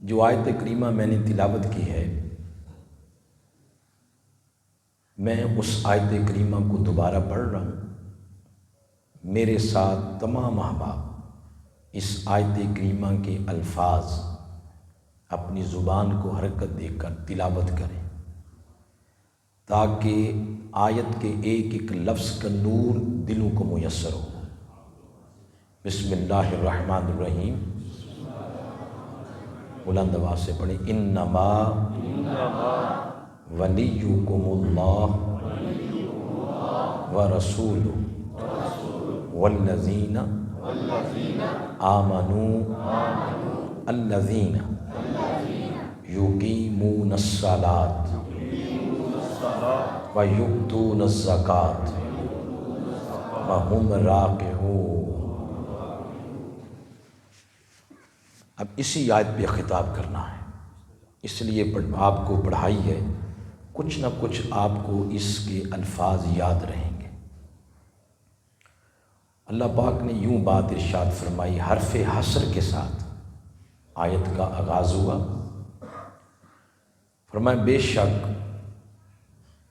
جو آیت کریمہ میں نے تلاوت کی ہے، میں اس آیت کریمہ کو دوبارہ پڑھ رہا ہوں۔ میرے ساتھ تمام احباب اس آیت کریمہ کے الفاظ اپنی زبان کو حرکت دے کر تلاوت کریں، تاکہ آیت کے ایک ایک لفظ کا نور دلوں کو میسر ہو۔ بسم اللہ الرحمن الرحیم، بلند آواز سے پڑھیں۔ انما ولیکم اللہ ورسولہ والذین آمنوا الذین یقیمون الصلاۃ ویؤتون الزکاۃ وہم راکعون۔ اب اسی آیت پہ خطاب کرنا ہے، اس لیے آپ کو پڑھائی ہے، کچھ نہ کچھ آپ کو اس کے الفاظ یاد رہیں گے۔ اللہ پاک نے یوں بات ارشاد فرمائی، حرف حصر کے ساتھ آیت کا آغاز ہوا۔ فرمایا بے شک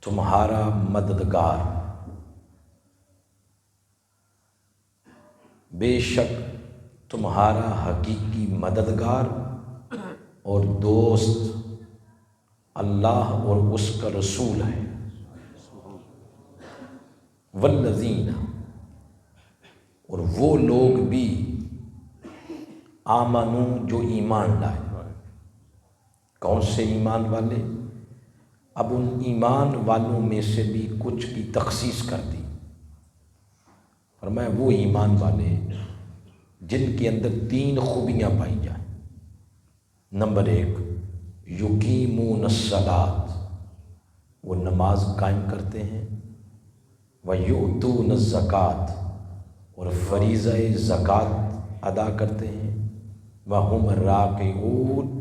تمہارا مددگار، بے شک تمہارا حقیقی مددگار اور دوست اللہ اور اس کا رسول ہے۔ والذین، اور وہ لوگ بھی، آمنو جو ایمان لائے۔ کون سے ایمان والے؟ اب ان ایمان والوں میں سے بھی کچھ کی تخصیص کر دی۔ فرمایا وہ ایمان والے جن کے اندر 3 خوبیاں پائی جائیں۔ نمبر 1، یقیمون الصلاۃ، وہ نماز قائم کرتے ہیں، ویؤتون الزکاۃ، اور فریضہ زکوٰۃ ادا کرتے ہیں، وہم راکعون،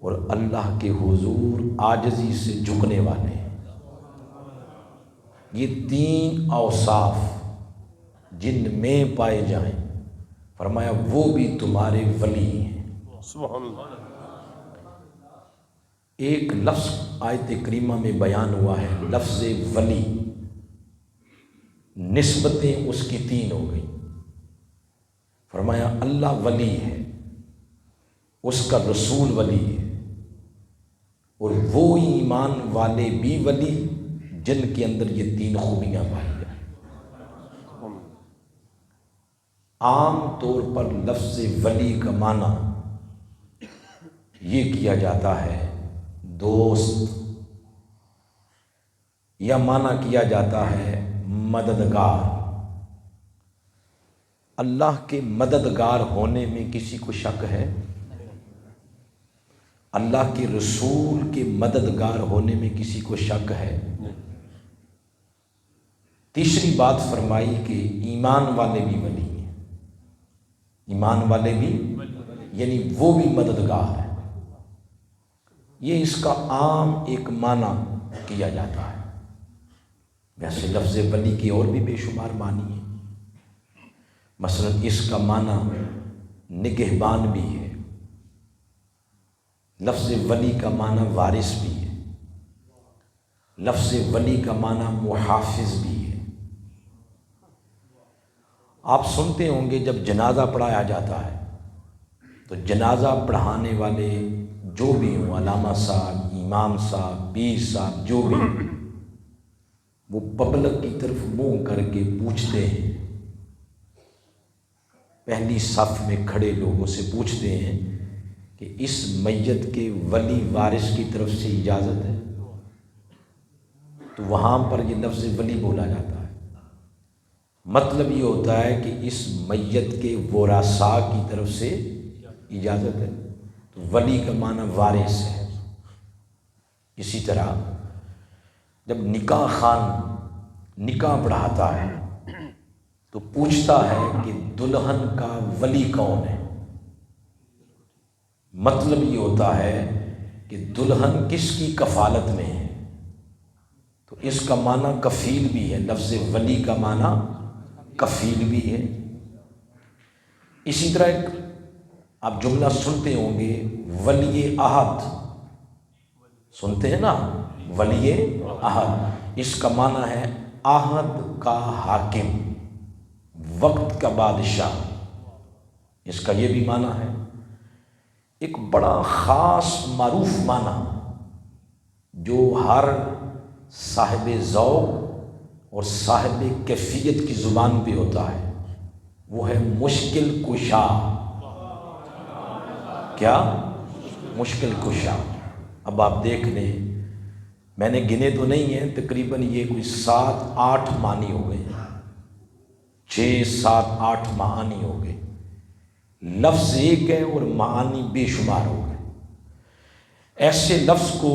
اور اللہ کے حضور عاجزی سے جھکنے والے ہیں۔ یہ 3 اوصاف جن میں پائے جائیں، فرمایا وہ بھی تمہارے ولی ہیں۔ سبحان اللہ۔ ایک لفظ آیت کریمہ میں بیان ہوا ہے، لفظ ولی، نسبتیں اس کی 3 ہو گئی۔ فرمایا اللہ ولی ہے، اس کا رسول ولی ہے، اور وہ ایمان والے بھی ولی جن کے اندر یہ 3 خوبیاں پائی جائیں۔ عام طور پر لفظ ولی کا معنی یہ کیا جاتا ہے دوست، یا معنی کیا جاتا ہے مددگار۔ اللہ کے مددگار ہونے میں کسی کو شک ہے؟ اللہ کے رسول کے مددگار ہونے میں کسی کو شک ہے؟ تیسری بات فرمائی کہ ایمان والے بھی ولی ہیں، ایمان والے بھی، یعنی وہ بھی مددگار ہے۔ یہ اس کا عام ایک معنی کیا جاتا ہے۔ ویسے لفظ ولی کے اور بھی بے شمار معنی ہیں، مثلا اس کا معنی نگہبان بھی ہے، لفظ ولی کا معنی وارث بھی ہے، لفظ ولی کا معنی محافظ بھی ہے۔ آپ سنتے ہوں گے جب جنازہ پڑھایا جاتا ہے تو جنازہ پڑھانے والے جو بھی ہوں، علامہ صاحب، امام صاحب، پیر صاحب، جو بھی، وہ پبلک کی طرف منہ کر کے پوچھتے ہیں، پہلی صف میں کھڑے لوگوں سے پوچھتے ہیں کہ اس میت کے ولی وارث کی طرف سے اجازت ہے؟ تو وہاں پر یہ لفظ ولی بولا جاتا ہے۔ مطلب یہ ہوتا ہے کہ اس میت کے ورثاء کی طرف سے اجازت ہے، تو ولی کا معنی وارث ہے۔ اسی طرح جب نکاح خان نکاح پڑھاتا ہے تو پوچھتا ہے کہ دلہن کا ولی کون ہے؟ مطلب یہ ہوتا ہے کہ دلہن کس کی کفالت میں ہے، تو اس کا معنی کفیل بھی ہے، لفظ ولی کا معنی کفیل بھی ہے۔ اسی طرح ایک آپ جملہ سنتے ہوں گے ولی عہد، سنتے ہیں نا ولی عہد، اس کا معنی ہے عہد کا حاکم، وقت کا بادشاہ، اس کا یہ بھی معنی ہے۔ ایک بڑا خاص معروف معنی جو ہر صاحب ذوق اور صاحب کیفیت کی زبان پہ ہوتا ہے وہ ہے مشکل کشا۔ کیا؟ مشکل کشا۔ اب آپ دیکھ لیں، میں نے گنے تو نہیں ہیں، تقریباً یہ کوئی 7-8 معنی ہو گئے، 6-7-8 معانی ہو گئے، لفظ ایک ہے اور معانی بے شمار ہو گئے۔ ایسے لفظ کو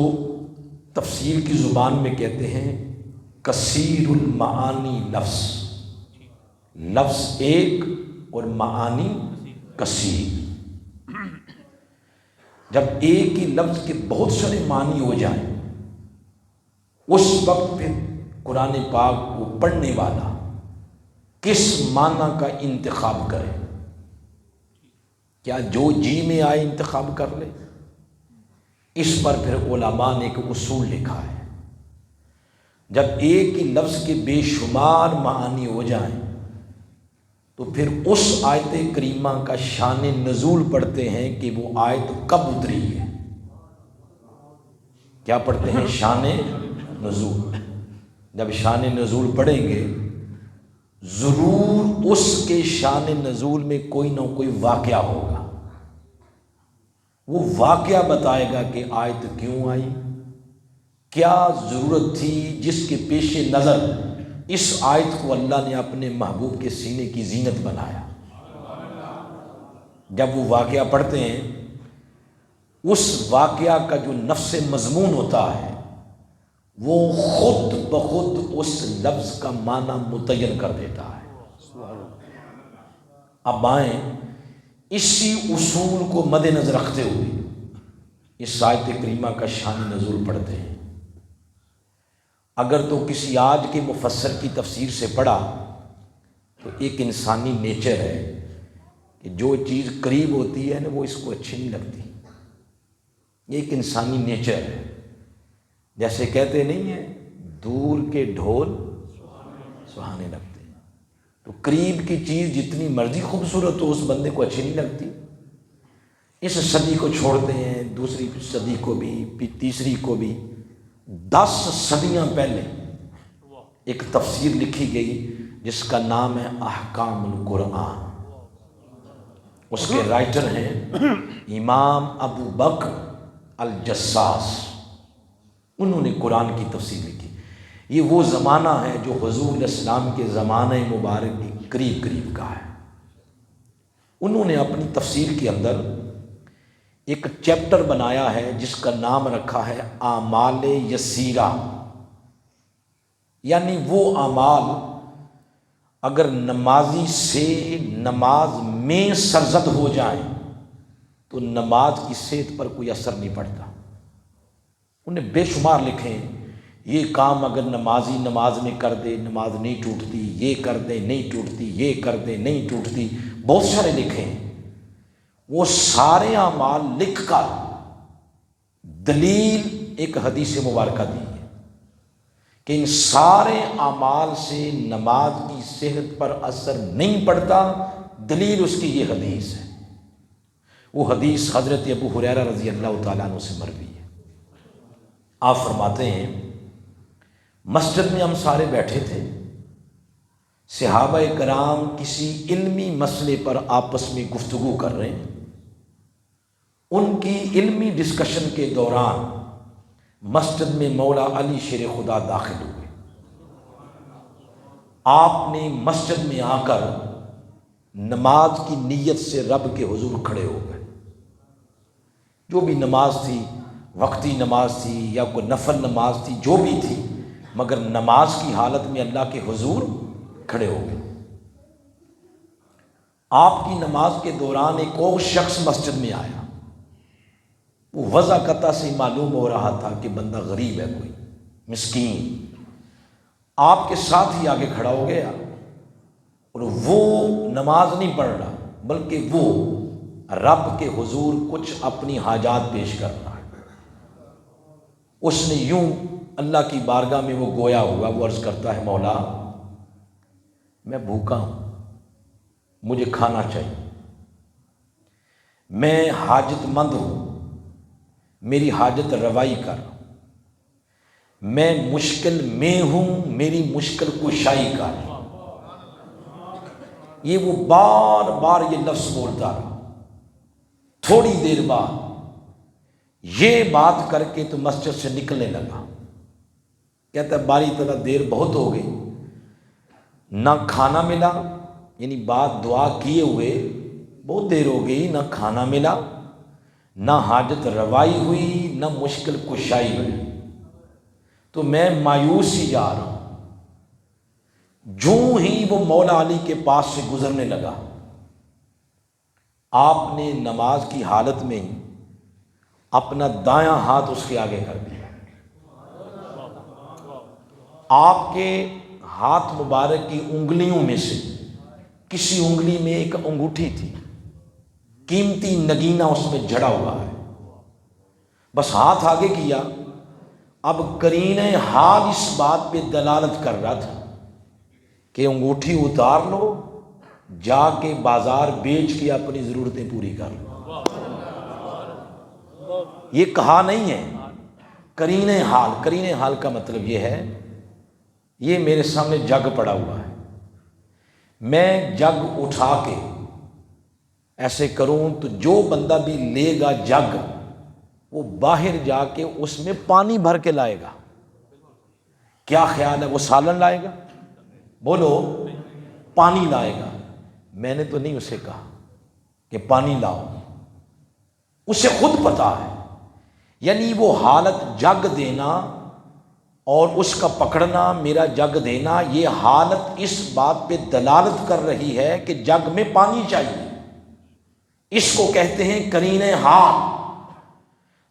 تفسیر کی زبان میں کہتے ہیں کثیر المعانی لفظ، لفظ ایک اور معانی کثیر۔ جب ایک ہی لفظ کے بہت سارے معنی ہو جائیں اس وقت پھر قرآن پاک کو پڑھنے والا کس معنی کا انتخاب کرے؟ کیا جو جی میں آئے انتخاب کر لے؟ اس پر پھر علماء نے ایک اصول لکھا ہے، جب ایک ہی لفظ کے بے شمار معانی ہو جائیں تو پھر اس آیت کریمہ کا شان نزول پڑھتے ہیں کہ وہ آیت کب اتری ہے۔ کیا پڑھتے ہیں؟ شان نزول۔ جب شان نزول پڑھیں گے ضرور اس کے شان نزول میں کوئی نہ کوئی واقعہ ہوگا، وہ واقعہ بتائے گا کہ آیت کیوں آئی، کیا ضرورت تھی جس کے پیش نظر اس آیت کو اللہ نے اپنے محبوب کے سینے کی زینت بنایا۔ جب وہ واقعہ پڑھتے ہیں اس واقعہ کا جو نفس مضمون ہوتا ہے وہ خود بخود اس لفظ کا معنی متعین کر دیتا ہے۔ اب آئیں اسی اصول کو مد نظر رکھتے ہوئے اس آیت کریمہ کا شان نزول پڑھتے ہیں۔ اگر تو کسی آج کے مفسر کی تفسیر سے پڑھا تو ایک انسانی نیچر ہے کہ جو چیز قریب ہوتی ہے نا وہ اس کو اچھی نہیں لگتی، یہ ایک انسانی نیچر ہے۔ جیسے کہتے نہیں ہیں دور کے ڈھول سہانے لگتے ہیں، تو قریب کی چیز جتنی مرضی خوبصورت ہو اس بندے کو اچھی نہیں لگتی۔ اس صدی کو چھوڑتے ہیں، دوسری صدی کو بھی، پھر تیسری کو بھی، 10 صدیاں پہلے ایک تفسیر لکھی گئی جس کا نام ہے احکام القرآن۔ اس کے رائٹر ہیں امام ابو بکر الجساس، انہوں نے قرآن کی تفسیر لکھی۔ یہ وہ زمانہ ہے جو حضور علیہ السلام کے زمانہ مبارک کے قریب قریب کا ہے۔ انہوں نے اپنی تفسیر کے اندر ایک چیپٹر بنایا ہے جس کا نام رکھا ہے اعمال یسیرہ، یعنی وہ اعمال اگر نمازی سے نماز میں سرزد ہو جائیں تو نماز کی صحت پر کوئی اثر نہیں پڑتا۔ انہیں بے شمار لکھے ہیں، یہ کام اگر نمازی نماز میں کر دے نماز نہیں ٹوٹتی، یہ کر دے نہیں ٹوٹتی، یہ کر دے نہیں ٹوٹتی، بہت سارے لکھے ہیں۔ وہ سارے اعمال لکھ کر دلیل ایک حدیث مبارکہ دی ہے کہ ان سارے اعمال سے نماز کی صحت پر اثر نہیں پڑتا، دلیل اس کی یہ حدیث ہے۔ وہ حدیث حضرت ابو ہریرہ رضی اللہ تعالیٰ عنہ سے مروی ہے۔ آپ فرماتے ہیں مسجد میں ہم سارے بیٹھے تھے، صحابہ کرام کسی علمی مسئلے پر آپس میں گفتگو کر رہے ہیں۔ ان کی علمی ڈسکشن کے دوران مسجد میں مولا علی شیر خدا داخل ہوئے۔ آپ نے مسجد میں آ کر نماز کی نیت سے رب کے حضور کھڑے ہو گئے۔ جو بھی نماز تھی، وقتی نماز تھی یا کوئی نفل نماز تھی، جو بھی تھی، مگر نماز کی حالت میں اللہ کے حضور کھڑے ہو گئے۔ آپ کی نماز کے دوران ایک اور شخص مسجد میں آیا، وہ وضع قطع سے معلوم ہو رہا تھا کہ بندہ غریب ہے، کوئی مسکین۔ آپ کے ساتھ ہی آگے کھڑا ہو گیا اور وہ نماز نہیں پڑھ رہا بلکہ وہ رب کے حضور کچھ اپنی حاجات پیش کرنا ہے۔ اس نے یوں اللہ کی بارگاہ میں وہ گویا ہوا، وہ عرض کرتا ہے مولا میں بھوکا ہوں، مجھے کھانا چاہیے، میں حاجت مند ہوں، میری حاجت روائی کر، میں مشکل میں ہوں، میری مشکل کشائی کر۔ یہ وہ بار بار یہ لفظ بولتا رہا۔ تھوڑی دیر بعد یہ بات کر کے تو مسجد سے نکلنے لگا۔ کہتا ہے باری تعالیٰ دیر بہت ہو گئی، نہ کھانا ملا، یعنی بات دعا کیے ہوئے بہت دیر ہو گئی، نہ کھانا ملا، نہ حاجت روائی ہوئی، نہ مشکل کشائی ہوئی، تو میں مایوس ہی جا رہا ہوں۔ جوں ہی وہ مولا علی کے پاس سے گزرنے لگا، آپ نے نماز کی حالت میں ہی اپنا دایاں ہاتھ اس کے آگے کر دیا۔ آپ کے ہاتھ مبارک کی انگلیوں میں سے کسی انگلی میں ایک انگوٹھی تھی، قیمتی نگینہ اس میں جڑا ہوا ہے۔ بس ہاتھ آگے کیا، اب قرینہ حال اس بات پہ دلالت کر رہا تھا کہ انگوٹھی اتار لو، جا کے بازار بیچ کے اپنی ضرورتیں پوری کر لو۔ یہ کہا نہیں ہے، قرینہ حال۔ قرینہ حال کا مطلب یہ ہے یہ میرے سامنے جگ پڑا ہوا ہے، میں جگ اٹھا کے ایسے کروں تو جو بندہ بھی لے گا جگ، وہ باہر جا کے اس میں پانی بھر کے لائے گا۔ کیا خیال ہے وہ سالن لائے گا؟ بولو، پانی لائے گا۔ میں نے تو نہیں اسے کہا کہ پانی لاؤ، اسے خود پتا ہے۔ یعنی وہ حالت جگ دینا اور اس کا پکڑنا، میرا جگ دینا، یہ حالت اس بات پہ دلالت کر رہی ہے کہ جگ میں پانی چاہیے۔ اس کو کہتے ہیں قرینہ حال۔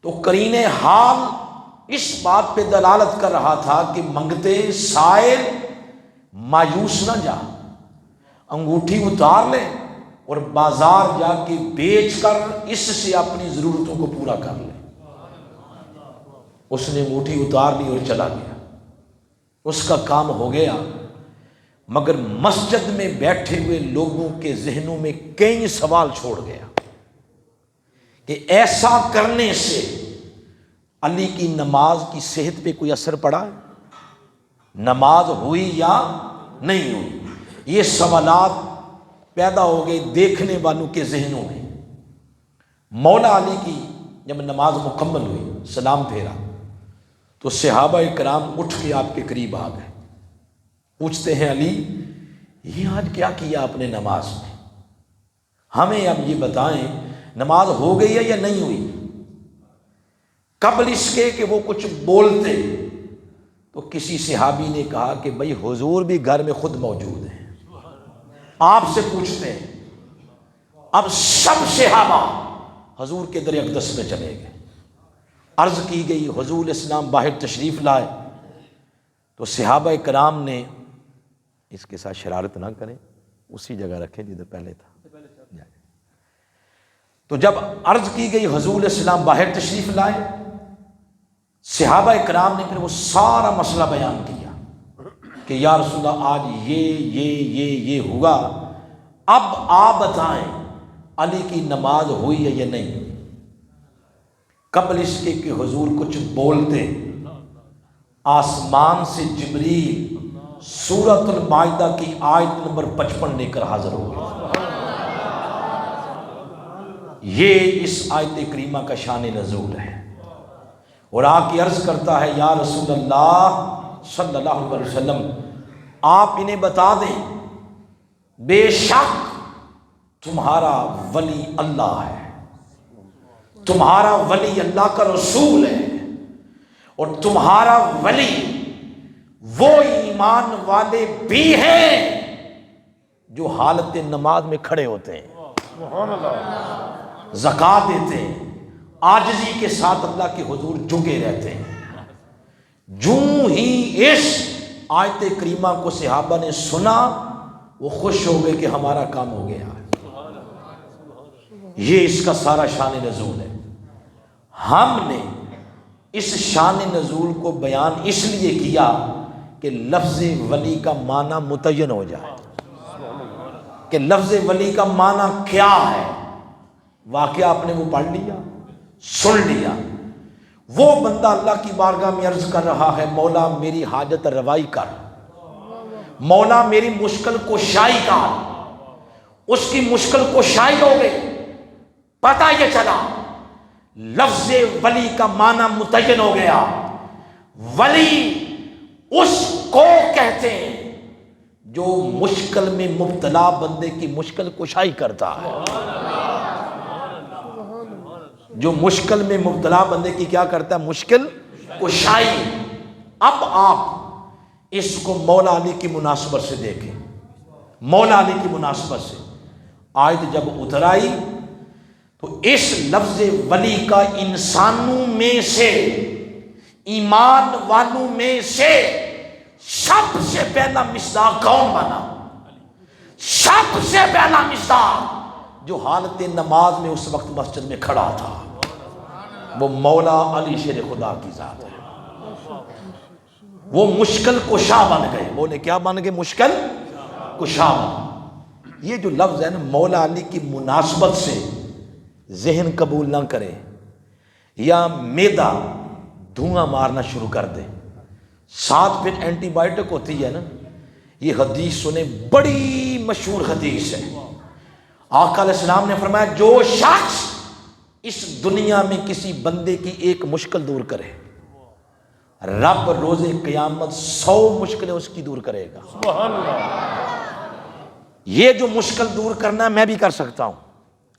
تو قرینہ حال اس بات پہ دلالت کر رہا تھا کہ منگتے سائل مایوس نہ جا، انگوٹھی اتار لے اور بازار جا کے بیچ کر اس سے اپنی ضرورتوں کو پورا کر لے۔ اس نے انگوٹھی اتار لی اور چلا گیا، اس کا کام ہو گیا۔ مگر مسجد میں بیٹھے ہوئے لوگوں کے ذہنوں میں کئی سوال چھوڑ گیا کہ ایسا کرنے سے علی کی نماز کی صحت پہ کوئی اثر پڑا ہے؟ نماز ہوئی یا نہیں ہوئی؟ یہ سوالات پیدا ہو گئے دیکھنے والوں کے ذہنوں میں۔ مولا علی کی جب نماز مکمل ہوئی، سلام پھیرا، تو صحابہ کرام اٹھ کے آپ کے قریب آ گئے، پوچھتے ہیں علی یہ آج کیا کیا آپ نے نماز میں؟ ہمیں اب یہ بتائیں نماز ہو گئی ہے یا نہیں ہوئی؟ قبل اس کے کہ وہ کچھ بولتے تو کسی صحابی نے کہا کہ بھائی حضور بھی گھر میں خود موجود ہیں، آپ سے پوچھتے ہیں۔ اب سب صحابہ حضور کے در اقدس میں چلے گئے، عرض کی گئی، حضور اسلام باہر تشریف لائے تو صحابہ کرام نے، اس کے ساتھ شرارت نہ کریں، اسی جگہ رکھیں جدھر پہلے تھا۔ تو جب عرض کی گئی حضور اسلام باہر تشریف لائے، صحابہ کرام نے پھر وہ سارا مسئلہ بیان کیا کہ یا رسول اللہ آج یہ ہوا، اب آپ بتائیں علی کی نماز ہوئی ہے یا نہیں؟ قبل اس کے کہ حضور کچھ بولتے، آسمان سے جبریل سورۃ المائدہ کی آیت نمبر 55 لے کر حاضر ہو گیا۔ یہ اس آیت کریمہ کا شان نزول ہے، اور آ کے عرض کرتا ہے یا رسول اللہ صلی اللہ علیہ وسلم آپ انہیں بتا دیں بے شک تمہارا ولی اللہ ہے، تمہارا ولی اللہ کا رسول ہے، اور تمہارا ولی وہ ایمان والے بھی ہیں جو حالت نماز میں کھڑے ہوتے ہیں، سبحان اللہ، زکوٰۃ دیتے ہیں، عاجزی کے ساتھ اللہ کے حضور جھکے رہتے ہیں۔ جوں ہی اس آیت کریمہ کو صحابہ نے سنا، وہ خوش ہو گئے کہ ہمارا کام ہو گیا۔ یہ اس کا سارا شان نزول ہے۔ ہم نے اس شان نزول کو بیان اس لیے کیا کہ لفظ ولی کا معنی متعین ہو جائے کہ لفظ ولی کا معنی کیا ہے۔ واقعہ آپ نے وہ پڑھ لیا، سن لیا۔ وہ بندہ اللہ کی بارگاہ میں عرض کر رہا ہے مولا میری حاجت روائی کر، مولا میری مشکل کشائی کر۔ اس کی مشکل کشائی ہو گئی، پتہ یہ چلا لفظ ولی کا معنی متعین ہو گیا۔ ولی اس کو کہتے ہیں جو مشکل میں مبتلا بندے کی مشکل کشائی کرتا ہے، جو مشکل میں مبتلا بندے کی کیا کرتا ہے؟ مشکل کشائی۔ اب آپ اس کو مولا علی کی مناسبت سے دیکھیں، مولا علی کی مناسبت سے آیت جب اتر آئی تو اس لفظ ولی کا انسانوں میں سے، ایمان والوں میں سے سب سے پہلا مصداق کون بنا؟ سب سے پہلا مصداق جو حالت نماز میں اس وقت مسجد میں کھڑا تھا وہ مولا علی شیر خدا کی ذات ہے۔ وہ مشکل کشا بن گئے، بولے کیا بن گئے؟ مشکل کشا بن۔ یہ جو لفظ ہے نا مولا علی کی مناسبت سے ذہن قبول نہ کرے یا معدہ دھواں مارنا شروع کر دے، ساتھ پھر اینٹی بائیوٹک ہوتی ہے نا، یہ حدیث سنیں، بڑی مشہور حدیث ہے۔ آقا علیہ السلام نے فرمایا جو شخص اس دنیا میں کسی بندے کی ایک مشکل دور کرے، رب روز قیامت 100 مشکلیں اس کی دور کرے گا۔ سبحان اللہ۔ یہ جو مشکل دور کرنا ہے میں بھی کر سکتا ہوں،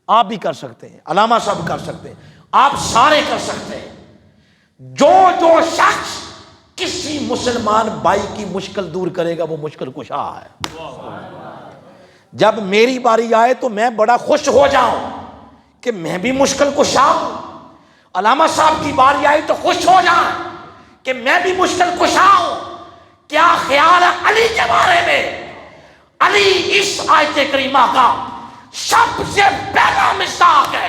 آپ بھی کر سکتے ہیں، علامہ صاحب کر سکتے ہیں، آپ سارے کر سکتے ہیں۔ جو شخص کسی مسلمان بھائی کی مشکل دور کرے گا وہ مشکل کشا ہے۔ جب میری باری آئے تو میں بڑا خوش ہو جاؤں کہ میں بھی مشکل کشا ہوں، علامہ صاحب کی باری آئی تو خوش ہو جائیں کہ میں بھی مشکل کشا ہوں۔ کیا خیال ہے علی کے بارے میں؟ علی اس آیت کریمہ کا سب سے پہلا مصداق ہے۔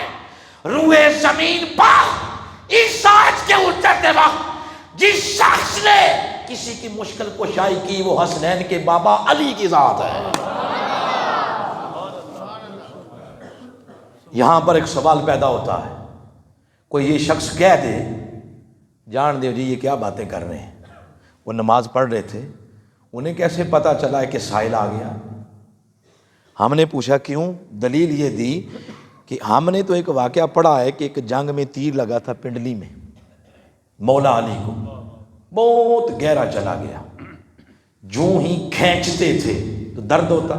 روئے زمین پر اس آیت کے اترتے وقت جس شخص نے کسی کی مشکل کشائی کی وہ حسنین کے بابا علی کی ذات ہے۔ یہاں پر ایک سوال پیدا ہوتا ہے، کوئی یہ شخص کہہ دے جان دے جی یہ کیا باتیں کر رہے ہیں، وہ نماز پڑھ رہے تھے، انہیں کیسے پتا چلا ہے کہ سائل آ گیا؟ ہم نے پوچھا کیوں؟ دلیل یہ دی کہ ہم نے تو ایک واقعہ پڑھا ہے کہ ایک جنگ میں تیر لگا تھا پنڈلی میں، مولا علی کو بہت گہرا چلا گیا، جو ہی کھینچتے تھے تو درد ہوتا،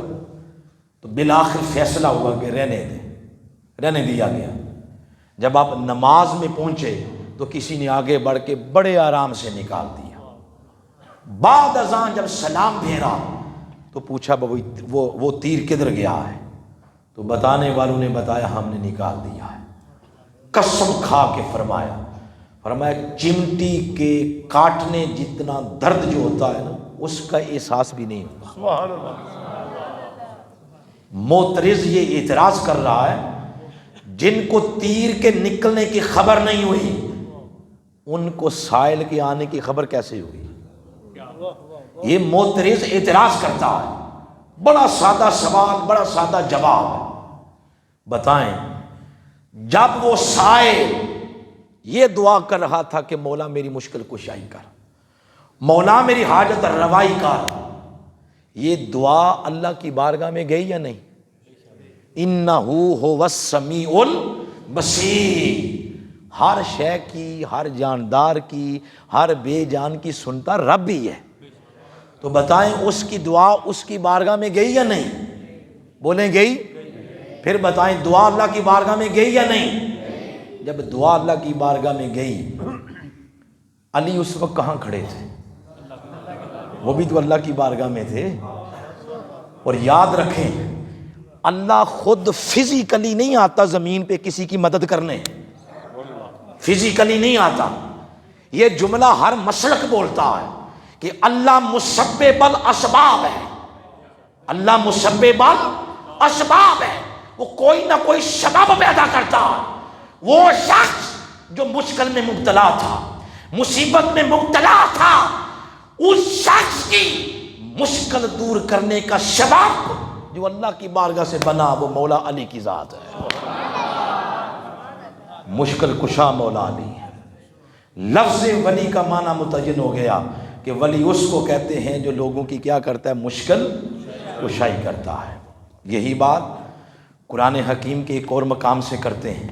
تو بالآخر فیصلہ ہوا کہ رہنے دیا گیا۔ جب آپ نماز میں پہنچے تو کسی نے آگے بڑھ کے بڑے آرام سے نکال دیا۔ بعد ازاں جب سلام پھیرا تو پوچھا وہ تیر کدھر گیا ہے؟ تو بتانے والوں نے بتایا ہم نے نکال دیا ہے۔ قسم کھا کے فرمایا چمٹی کے کاٹنے جتنا درد جو ہوتا ہے نا اس کا احساس بھی نہیں ہوتا۔ سبحان اللہ۔ معترض یہ اعتراض کر رہا ہے جن کو تیر کے نکلنے کی خبر نہیں ہوئی ان کو سائل کے آنے کی خبر کیسے ہوئی؟ یہ معترض اعتراض کرتا ہے۔ بڑا سادہ سوال، بڑا سادہ جواب ہے۔ بتائیں جب وہ سائل یہ دعا کر رہا تھا کہ مولا میری مشکل کشائی کر، مولا میری حاجت روائی کر، یہ دعا اللہ کی بارگاہ میں گئی یا نہیں؟ انہو هو السمیع البصیر۔ ہر شے کی، ہر جاندار کی، ہر بے جان کی سنتا رب ہی ہے۔ تو بتائیں اس کی دعا اس کی بارگاہ میں گئی یا نہیں؟ بولیں گئی؟ پھر بتائیں دعا اللہ کی بارگاہ میں گئی یا نہیں؟ جب دعا اللہ کی بارگاہ میں گئی، علی اس وقت کہاں کھڑے تھے؟ وہ بھی تو اللہ کی بارگاہ میں تھے۔ اور یاد رکھیں اللہ خود فزیکلی نہیں آتا زمین پہ کسی کی مدد کرنے، فزیکلی نہیں آتا۔ یہ جملہ ہر مسلک بولتا ہے کہ اللہ مسبب الاسباب ہے، اللہ مسبب الاسباب ہے۔ وہ کوئی نہ کوئی سبب پیدا کرتا ہے۔ وہ شخص جو مشکل میں مبتلا تھا، مصیبت میں مبتلا تھا، اس شخص کی مشکل دور کرنے کا سبب جو اللہ کی بارگاہ سے بنا وہ مولا علی کی ذات ہے۔ مشکل کشا مولا علی ہے۔ لفظ ولی کا معنی متعین ہو گیا کہ ولی اس کو کہتے ہیں جو لوگوں کی کیا کرتا ہے؟ مشکل کشائی کرتا ہے۔ یہی بات قرآن حکیم کے ایک اور مقام سے کرتے ہیں۔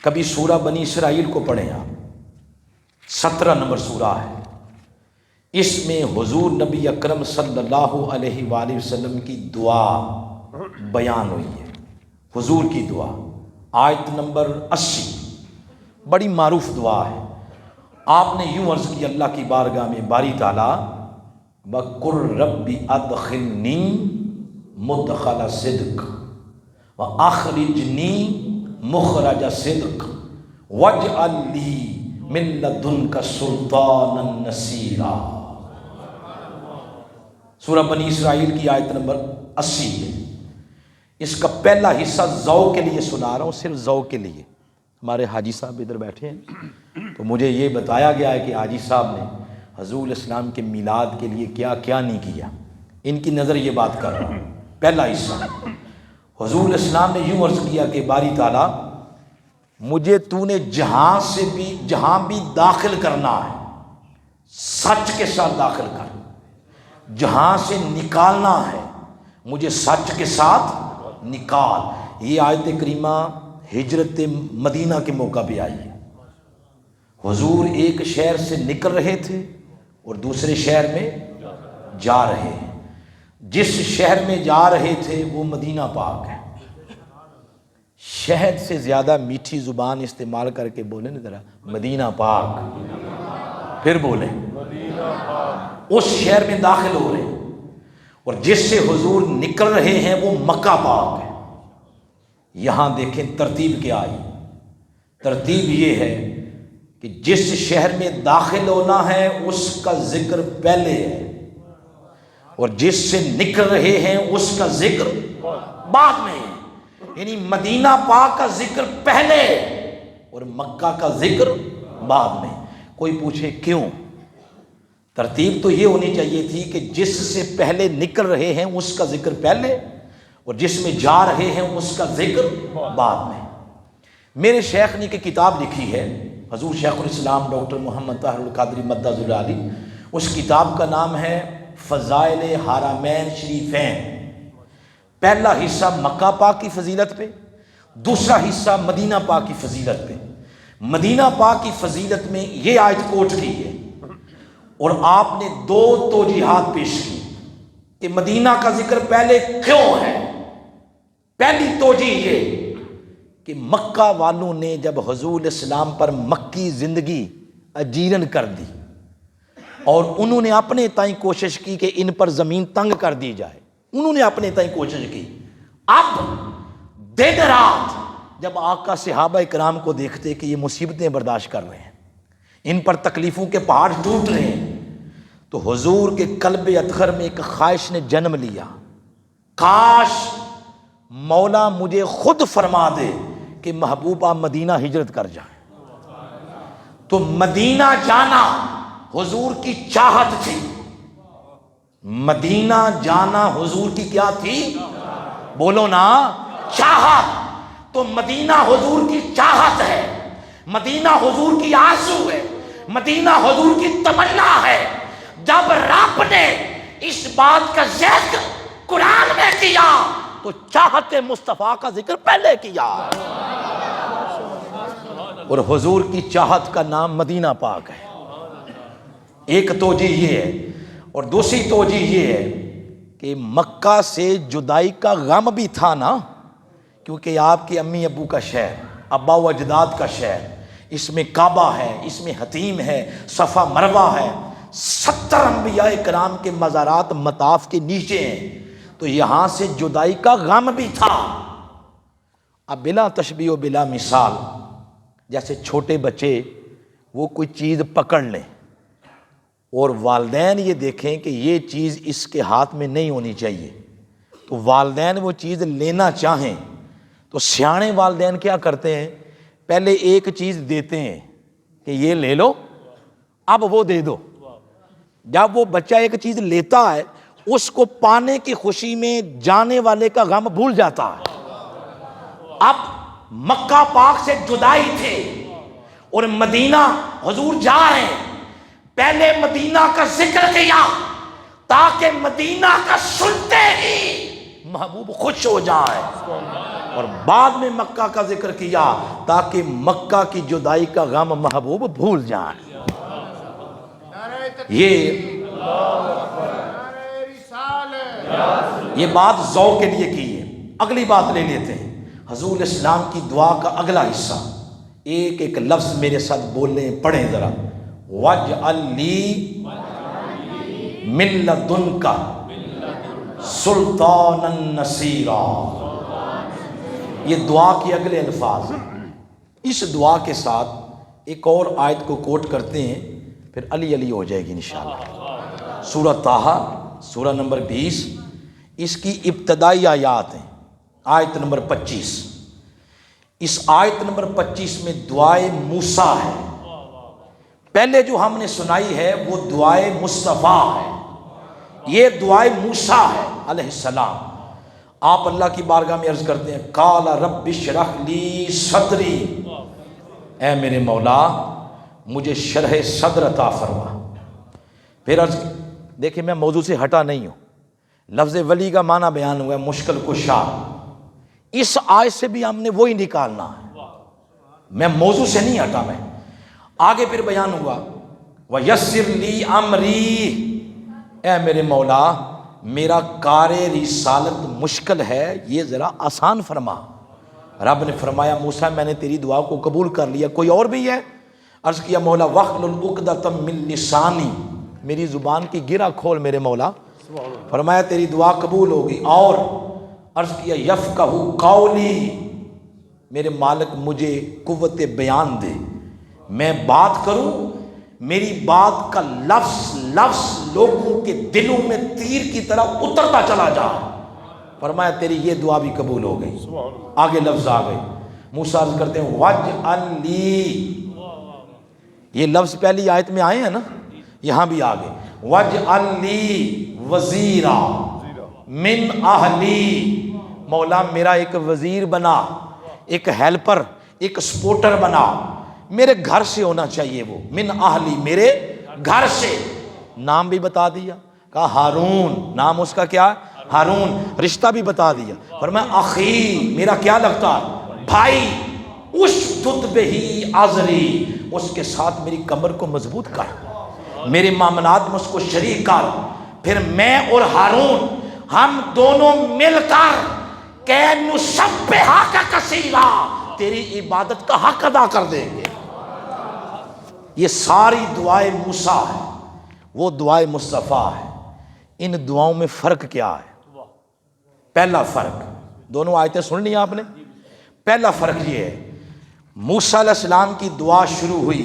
کبھی سورہ بنی اسرائیل کو پڑھیں آپ، 17 نمبر سورہ ہے، اس میں حضور نبی اکرم صلی اللہ علیہ وآلہ وسلم کی دعا بیان ہوئی ہے۔ حضور کی دعا، آیت نمبر 80، بڑی معروف دعا ہے۔ آپ نے یوں عرض کی اللہ کی بارگاہ میں، باری تعالیٰ وَقُلْ رَبِّ أَدْخِلْنِي مُدْخَلَ صِدْقٍ وَأَخْرِجْنِي مُخْرَجَ صِدْقٍ وَاجْعَلْ لِي مِن لَّدُنْكَ سُلْطَانًا نَصِيرًا۔ سورہ بنی اسرائیل کی آیت نمبر 80 ہے۔ اس کا پہلا حصہ ذوق کے لیے سنا رہا ہوں، صرف ذوق کے لیے۔ ہمارے حاجی صاحب ادھر بیٹھے ہیں تو مجھے یہ بتایا گیا ہے کہ حاجی صاحب نے حضور اسلام کے میلاد کے لیے کیا کیا نہیں کیا، ان کی نظر یہ بات کر رہا ہوں۔ پہلا حصہ، حضور اسلام نے یوں عرض کیا کہ باری تعالیٰ مجھے تو نے جہاں بھی داخل کرنا ہے سچ کے ساتھ داخل کر، جہاں سے نکالنا ہے مجھے سچ کے ساتھ نکال۔ یہ آیت کریمہ ہجرت مدینہ کے موقع پہ آئی ہے۔ حضور ایک شہر سے نکل رہے تھے اور دوسرے شہر میں جا رہے ہیں۔ جس شہر میں جا رہے تھے وہ مدینہ پاک ہے۔ شہد سے زیادہ میٹھی زبان استعمال کر کے بولیں نا ذرا، مدینہ پاک، پھر بولیں اس شہر میں داخل ہو رہے ہیں، اور جس سے حضور نکل رہے ہیں وہ مکہ پاک ہے۔ یہاں دیکھیں ترتیب کیا آئی، ترتیب یہ ہے کہ جس شہر میں داخل ہونا ہے اس کا ذکر پہلے ہے، اور جس سے نکل رہے ہیں اس کا ذکر بعد میں ہے۔ یعنی مدینہ پاک کا ذکر پہلے اور مکہ کا ذکر بعد میں۔ کوئی پوچھے کیوں؟ ترتیب تو یہ ہونی چاہیے تھی کہ جس سے پہلے نکل رہے ہیں اس کا ذکر پہلے، اور جس میں جا رہے ہیں اس کا ذکر بعد میں۔ میرے شیخ نے ایک کتاب لکھی ہے، حضور شیخ الاسلام ڈاکٹر محمد طاہر القادری مدد العالی، اس کتاب کا نام ہے فضائل حرمین شریفین۔ پہلا حصہ مکہ پاک کی فضیلت پہ، دوسرا حصہ مدینہ پاک کی فضیلت پہ۔ مدینہ پاک کی فضیلت میں یہ آیت کوٹ کی ہے، اور آپ نے دو توجیحات پیش کی کہ مدینہ کا ذکر پہلے کیوں ہے۔ پہلی توجیہ یہ کہ مکہ والوں نے جب حضور اسلام پر مکی زندگی اجیرن کر دی، اور انہوں نے اپنے تائیں کوشش کی کہ ان پر زمین تنگ کر دی جائے، انہوں نے اپنے تائیں کوشش کی۔ اب دن رات جب آقا صحابہ کرام کو دیکھتے کہ یہ مصیبتیں برداشت کر رہے ہیں، ان پر تکلیفوں کے پہاڑ ٹوٹ رہے ہیں، تو حضور کے قلب اطہر میں ایک خواہش نے جنم لیا، کاش مولا مجھے خود فرما دے کہ محبوب آپ مدینہ ہجرت کر جائیں۔ تو مدینہ جانا حضور کی چاہت تھی، مدینہ جانا حضور کی کیا تھی؟ بولو نا، چاہت۔ تو مدینہ حضور کی چاہت ہے، مدینہ حضور کی آرزو ہے، مدینہ حضور کی تمنا ہے۔ جب رب نے اس بات کا ذکر قرآن میں کیا تو چاہت مصطفیٰ کا ذکر پہلے کیا، اور حضور کی چاہت کا نام مدینہ پاک ہے۔ ایک توجیہ یہ ہے، اور دوسری توجیہ یہ ہے کہ مکہ سے جدائی کا غم بھی تھا نا، کیونکہ آپ کے امی ابو کا شہر، ابا و اجداد کا شہر، اس میں کعبہ ہے، اس میں حتیم ہے، صفا مروہ ہے، 70 انبیاء کرام کے مزارات مطاف کے نیچے ہیں، تو یہاں سے جدائی کا غم بھی تھا۔ اب بلا تشبیہ و بلا مثال، جیسے چھوٹے بچے وہ کوئی چیز پکڑ لیں اور والدین یہ دیکھیں کہ یہ چیز اس کے ہاتھ میں نہیں ہونی چاہیے، تو والدین وہ چیز لینا چاہیں تو سیانے والدین کیا کرتے ہیں، پہلے ایک چیز دیتے ہیں کہ یہ لے لو، اب وہ دے دو۔ جب وہ بچہ ایک چیز لیتا ہے اس کو پانے کی خوشی میں جانے والے کا غم بھول جاتا ہے۔ اب مکہ پاک سے جدائی تھے اور مدینہ حضور جا رہے ہیں، پہلے مدینہ کا ذکر کیا تاکہ مدینہ کا سنتے ہی محبوب خوش ہو جائے، اور بعد میں مکہ کا ذکر کیا تاکہ مکہ کی جدائی کا غم محبوب بھول جائے۔ یہ بات ذوق کے لیے کی ہے۔ اگلی بات لے لیتے ہیں، حضور اسلام کی دعا کا اگلا حصہ، ایک ایک لفظ میرے ساتھ بولیں، پڑھیں ذرا۔ وَاجْعَلْ لِي مِن لَدُنْكَ سُلْطَانًا نَصِيرًا، یہ دعا کے اگلے الفاظ ہیں۔ اس دعا کے ساتھ ایک اور آیت کو کوٹ کرتے ہیں، پھر علی علی ہو جائے گی انشاءاللہ۔ سورہ طٰہٰ، سورہ نمبر 20، اس کی ابتدائی آیات ہیں، آیت نمبر 25۔ اس آیت نمبر 25 میں دعائے موسیٰ ہے۔ پہلے جو ہم نے سنائی ہے وہ دعائے مصطفیٰ ہے، یہ دعائے موسیٰ ہے علیہ السلام۔ آپ اللہ کی بارگاہ میں عرض کرتے ہیں، قال رب اشرح لی صدری، اے میرے مولا مجھے شرح صدر عطا فرما۔ پھر عرض دیکھیں میں موضوع سے ہٹا نہیں ہوں، لفظ ولی کا معنی بیان ہوا ہے مشکل کشا، اس آیت سے بھی ہم نے وہی نکالنا ہے، میں موضوع سے نہیں ہٹا۔ میں آگے پھر بیان ہوا وَيَسِّرْ لِي أَمْرِي، اے میرے مولا میرا کار رسالت مشکل ہے، یہ ذرا آسان فرما۔ رب نے فرمایا موسیٰ میں نے تیری دعا کو قبول کر لیا، کوئی اور بھی ہے؟ عرض کیا مولا وَاحْلُلْ عُقْدَةً مِّن لِّسَانِي، میری زبان کی گرہ کھول میرے مولا۔ فرمایا تیری دعا قبول ہوگی، اور عرض کیا یفقہوا قولی، میرے مالک مجھے قوت بیان دے، میں بات کروں، میری بات کا لفظ لفظ لوگوں کے دلوں میں تیر کی طرح اترتا چلا جا۔ فرمایا تیری یہ دعا بھی قبول ہو گئی۔ آگے لفظ آ گئے، موسیٰ عرض کرتے ہیں وَاجْعَلْ لِي، یہ لفظ پہلی آیت میں آئے ہیں نا، یہاں بھی آ گئے، وَاجْعَلْ لِي وَزِيرًا مِّنْ أَهْلِي، مولا میرا ایک وزیر بنا، ایک ہیلپر، ایک سپورٹر بنا، میرے گھر سے ہونا چاہیے وہ، من اہلی میرے گھر سے۔ نام بھی بتا دیا، کہا ہارون، نام اس کا کیا؟ ہارون، رشتہ بھی بتا دیا، فرمایا اخی میرا کیا لگتا ہے؟ بھائی، اشدد بہی ازری، اس کے ساتھ میری کمر کو مضبوط کر، میرے معاملات میں اس کو شریک کر، پھر میں اور ہارون ہم دونوں مل کر کہ نسبحک کثیرا، تیری عبادت کا حق ادا کر دیں گے۔ یہ ساری دعائیں موسیٰ ہے، وہ دعائیں مصطفیٰ ہے۔ ان دعاؤں میں فرق کیا ہے؟ پہلا فرق، دونوں آیتیں سن لی آپ نے، پہلا فرق یہ ہے موسیٰ علیہ السلام کی دعا شروع ہوئی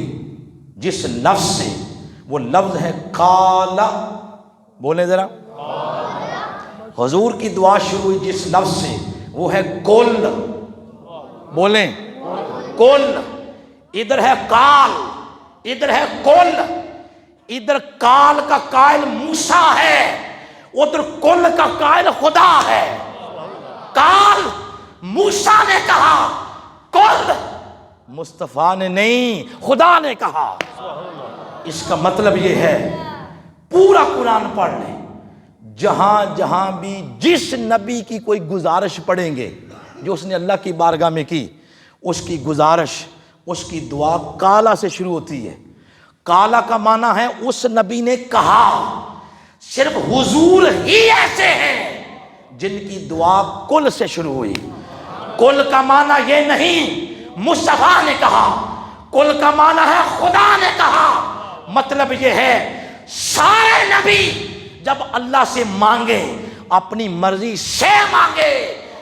جس لفظ سے، وہ لفظ ہے قال، بولیں ذرا، حضور کی دعا شروع ہوئی جس لفظ سے وہ ہے کل، بولیں کل، ادھر ہے قال، ادھر ہے کل، ادھر کال کا قائل موسیٰ ہے، ادھر کل کا قائل خدا ہے۔ کال موسیٰ نے کہا، کل مصطفیٰ نے نہیں، خدا نے کہا۔ اس کا مطلب یہ ہے پورا قرآن پڑھ لیں، جہاں جہاں بھی جس نبی کی کوئی گزارش پڑھیں گے جو اس نے اللہ کی بارگاہ میں کی، اس کی گزارش، اس کی دعا کالا سے شروع ہوتی ہے۔ کالا کا معنی ہے اس نبی نے کہا، صرف حضور ہی ایسے ہیں جن کی دعا کل سے شروع ہوئی۔ کل کا معنی یہ نہیں مصطفیٰ نے کہا، کل کا معنی ہے خدا نے کہا۔ مطلب یہ ہے سارے نبی جب اللہ سے مانگے اپنی مرضی سے مانگے،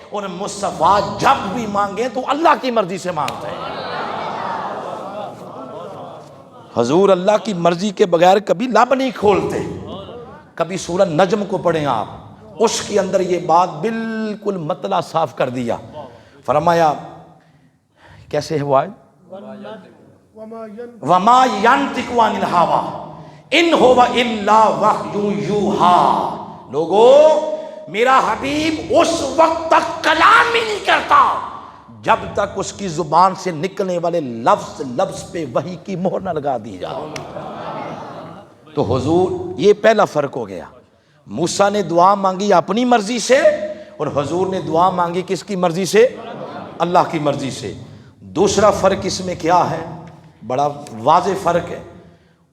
اور مصطفیٰ جب بھی مانگے تو اللہ کی مرضی سے مانگتے ہیں۔ حضور اللہ کی مرضی کے بغیر کبھی لب نہیں کھولتے۔ کبھی سورہ نجم کو پڑھیں آپ، اس کے اندر یہ بات بالکل مطلع صاف کر دیا، فرمایا کیسے ہے وہ آیت؟ وما ينطق عن الهوى ان هو الا وحی یوحی۔ لوگو میرا حبیب اس وقت تک کلام ہی نہیں کرتا جب تک اس کی زبان سے نکلنے والے لفظ پہ وحی کی مہر نہ لگا دی جائے۔ تو حضور یہ پہلا فرق ہو گیا، موسیٰ نے دعا مانگی اپنی مرضی سے اور حضور نے دعا مانگی کس کی مرضی سے؟ اللہ کی مرضی سے۔ دوسرا فرق اس میں کیا ہے؟ بڑا واضح فرق ہے۔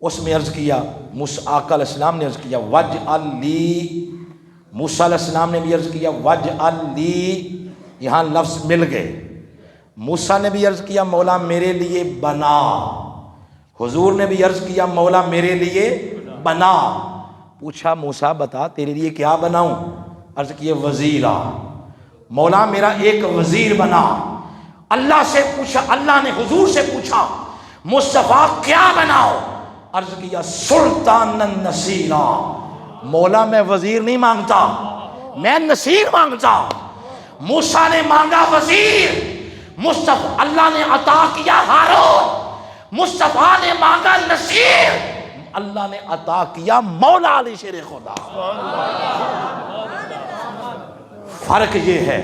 اس میں عرض کیا آقا علیہ السلام نے عرض کیا وجعل لی، موسیٰ علیہ السلام نے بھی عرض کیا وجعل لی، یہاں لفظ مل گئے۔ موسیٰ نے بھی عرض کیا مولا میرے لیے بنا، حضور نے بھی عرض کیا مولا میرے لیے بنا۔ پوچھا موسیٰ بتا تیرے لیے کیا بناؤں؟ عرض کیا وزیرا، مولا میرا ایک وزیر بنا۔ اللہ سے پوچھا، اللہ نے حضور سے پوچھا مصطفیٰ کیا بناؤ؟ عرض کیا سلطان نصیرا، مولا میں وزیر نہیں مانگتا، میں نصیر مانگتا۔ موسیٰ نے مانگا وزیر، مصطفیٰ اللہ نے عطا کیا ہارون، مصطفیٰ نے مانگا نصیر، اللہ نے عطا کیا مولا علی شیر خدا۔ فرق یہ ہے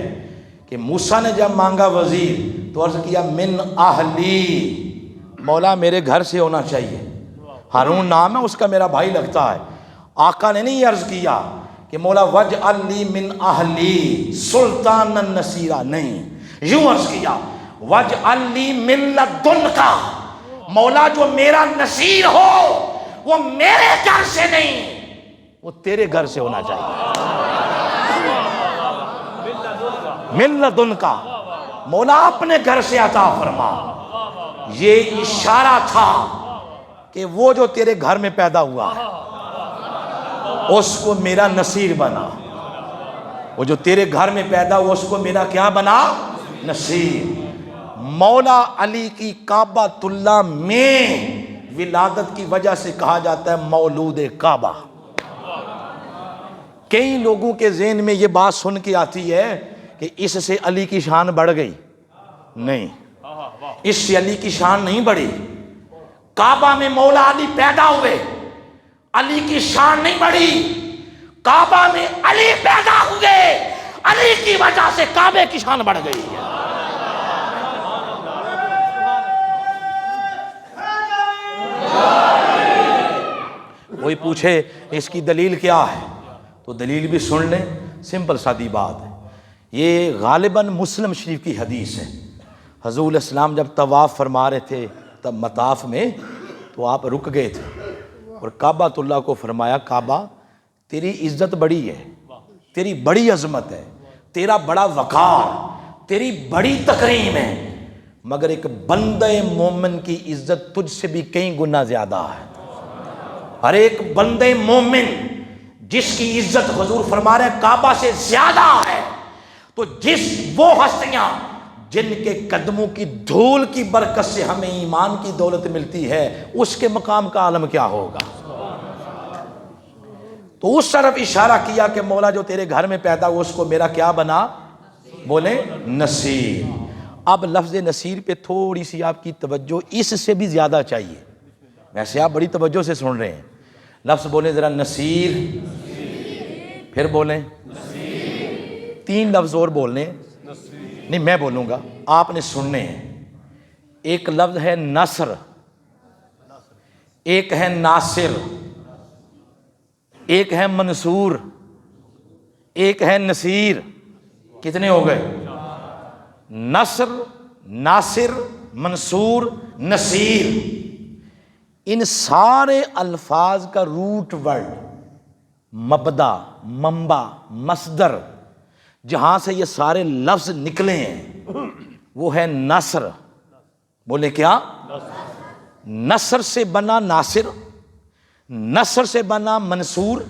کہ موسیٰ نے جب مانگا وزیر تو عرض کیا من اہلی، مولا میرے گھر سے ہونا چاہیے، ہارون نام ہے اس کا، میرا بھائی لگتا ہے۔ آقا نے نہیں عرض کیا کہ مولا وجعل لی من اہلی سلطان نصیرا، نہیں، یوں عرض کیا وجعل لی من لدنکا، مولا جو میرا نصیر ہو وہ میرے گھر سے نہیں، وہ تیرے گھر سے ہونا چاہیے۔ من لدنکا، مولا اپنے گھر سے عطا فرما۔ یہ اشارہ تھا کہ وہ جو تیرے گھر میں پیدا ہوا ہے اس کو میرا نصیر بنا، وہ جو تیرے گھر میں پیدا ہوا اس کو میرا کیا بنا؟ نصیر۔ مولا علی کی کعبۃ اللہ میں ولادت کی وجہ سے کہا جاتا ہے مولود کعبہ۔ کئی لوگوں کے ذہن میں یہ بات سن کے آتی ہے کہ اس سے علی کی شان بڑھ گئی، نہیں، اس سے علی کی شان نہیں بڑھی۔ کعبہ میں مولا علی پیدا ہوئے، علی کی شان نہیں بڑھی۔ کعبہ میں علی پیدا ہوئے، علی کی وجہ سے کعبے کی شان بڑھ گئی ہے۔ کوئی پوچھے اس کی دلیل کیا ہے تو دلیل بھی سن لیں، سمپل سادی بات ہے۔ یہ غالباً مسلم شریف کی حدیث ہے۔ حضور علیہ السلام جب طواف فرما رہے تھے تب مطاف میں تو آپ رک گئے تھے اور کعبۃ اللہ کو فرمایا کعبہ تیری عزت بڑی ہے، تیری بڑی عظمت ہے، تیرا بڑا وقار، تیری بڑی تکریم ہے، مگر ایک بندہ مومن کی عزت تجھ سے بھی کئی گنا زیادہ ہے۔ ہر ایک بندہ مومن جس کی عزت حضور فرما رہے ہیں کعبہ سے زیادہ ہے، تو جس وہ ہستیاں جن کے قدموں کی دھول کی برکت سے ہمیں ایمان کی دولت ملتی ہے اس کے مقام کا عالم کیا ہوگا۔ تو اس طرف اشارہ کیا کہ مولا جو تیرے گھر میں پیدا ہوا اس کو میرا کیا بنا؟ بولے نصیر۔ اب لفظ نصیر پہ تھوڑی سی آپ کی توجہ اس سے بھی زیادہ چاہیے، ویسے آپ بڑی توجہ سے سن رہے ہیں۔ لفظ بولیں ذرا نصیر، پھر بولیں تین لفظ اور بولنے، نہیں میں بولوں گا آپ نے سننے ہیں۔ ایک لفظ ہے نصر، ایک ہے ناصر، ایک ہے منصور، ایک ہے نصیر۔ کتنے ہو گئے؟ نصر، ناصر، منصور، نصیر۔ ان سارے الفاظ کا روٹ ورڈ، مبدا، منبع، مصدر، جہاں سے یہ سارے لفظ نکلے ہیں وہ ہے نصر۔ بولے کیا؟ نصر سے بنا ناصر، نصر سے بنا منصور،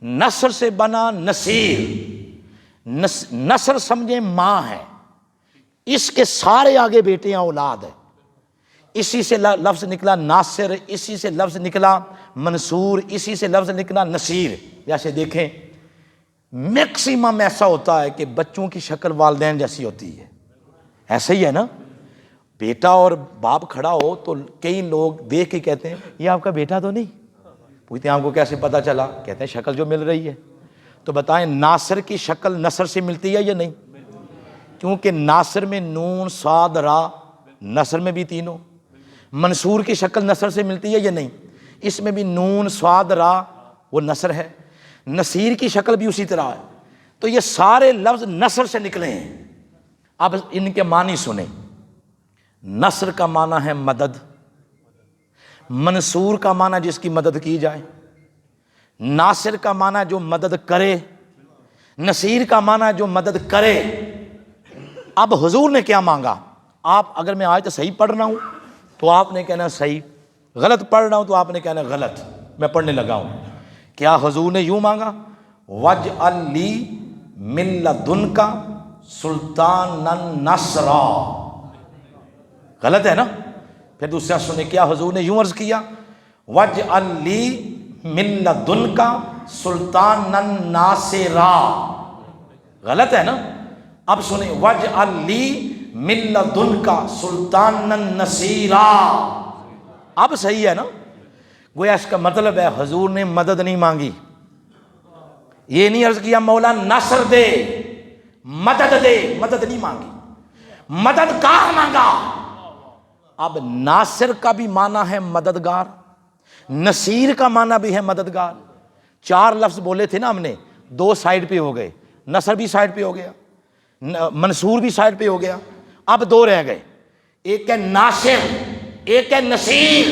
نصر سے بنا نصیر۔ نصر سمجھیں ماں ہے، اس کے سارے آگے بیٹے ہیں، اولاد ہے، اسی سے لفظ نکلا ناصر، اسی سے لفظ نکلا منصور، اسی سے لفظ نکلا نصیر۔ جیسے دیکھیں میکسیمم ایسا ہوتا ہے کہ بچوں کی شکل والدین جیسی ہوتی ہے، ایسا ہی ہے نا, بیٹا اور باپ کھڑا ہو تو کئی لوگ دیکھ کے کہتے ہیں یہ آپ کا بیٹا تو نہیں, پوچھتے ہیں آپ کو کیسے پتا چلا, کہتے ہیں شکل جو مل رہی ہے. تو بتائیں ناصر کی شکل نصر سے ملتی ہے یا نہیں؟ کیونکہ ناصر میں نون صاد را, نصر میں بھی تینوں. منصور کی شکل نصر سے ملتی ہے یا نہیں؟ اس میں بھی نون صاد را وہ نصر ہے. نصیر کی شکل بھی اسی طرح ہے. تو یہ سارے لفظ نصر سے نکلے ہیں. اب ان کے معنی سنیں. نصر کا معنی ہے مدد, منصور کا معنی جس کی مدد کی جائے, ناصر کا معنی جو مدد کرے, نصیر کا معنی جو مدد کرے. اب حضور نے کیا مانگا؟ آپ اگر میں آیت صحیح پڑھ رہا ہوں تو آپ نے کہنا صحیح, غلط پڑھ رہا ہوں تو آپ نے کہنا غلط. میں پڑھنے لگا ہوں. کیا حضور نے یوں مانگا وَاجْعَلْ لِي مِن لَدُنْکَ سُلْطَانًا نَصْرًا؟ غلط ہے نا. پھر دوسرا سنیں, کیا حضور نے یوں عرض کیا وَاجْعَلْ لِي مِن لَدُنْکَ سُلْطَانًا نَاصِرًا؟ غلط ہے نا. اب سنیں وَاجْعَلْ لِي مِن لَدُنْکَ سُلْطَانًا نَصِیرًا. اب صحیح ہے نا. گویا اس کا مطلب ہے حضور نے مدد نہیں مانگی, یہ نہیں عرض کیا مولا نصر دے, مدد دے, مدد نہیں مانگی, مددگار مانگا. اب ناصر کا بھی معنی ہے مددگار, نصیر کا معنی بھی ہے مددگار. 4 لفظ بولے تھے نا ہم نے, 2 سائڈ پہ ہو گئے, نصر بھی سائڈ پہ ہو گیا, منصور بھی سائڈ پہ ہو گیا. اب 2 رہ گئے, ایک ہے ناصر, ایک ہے نصیر.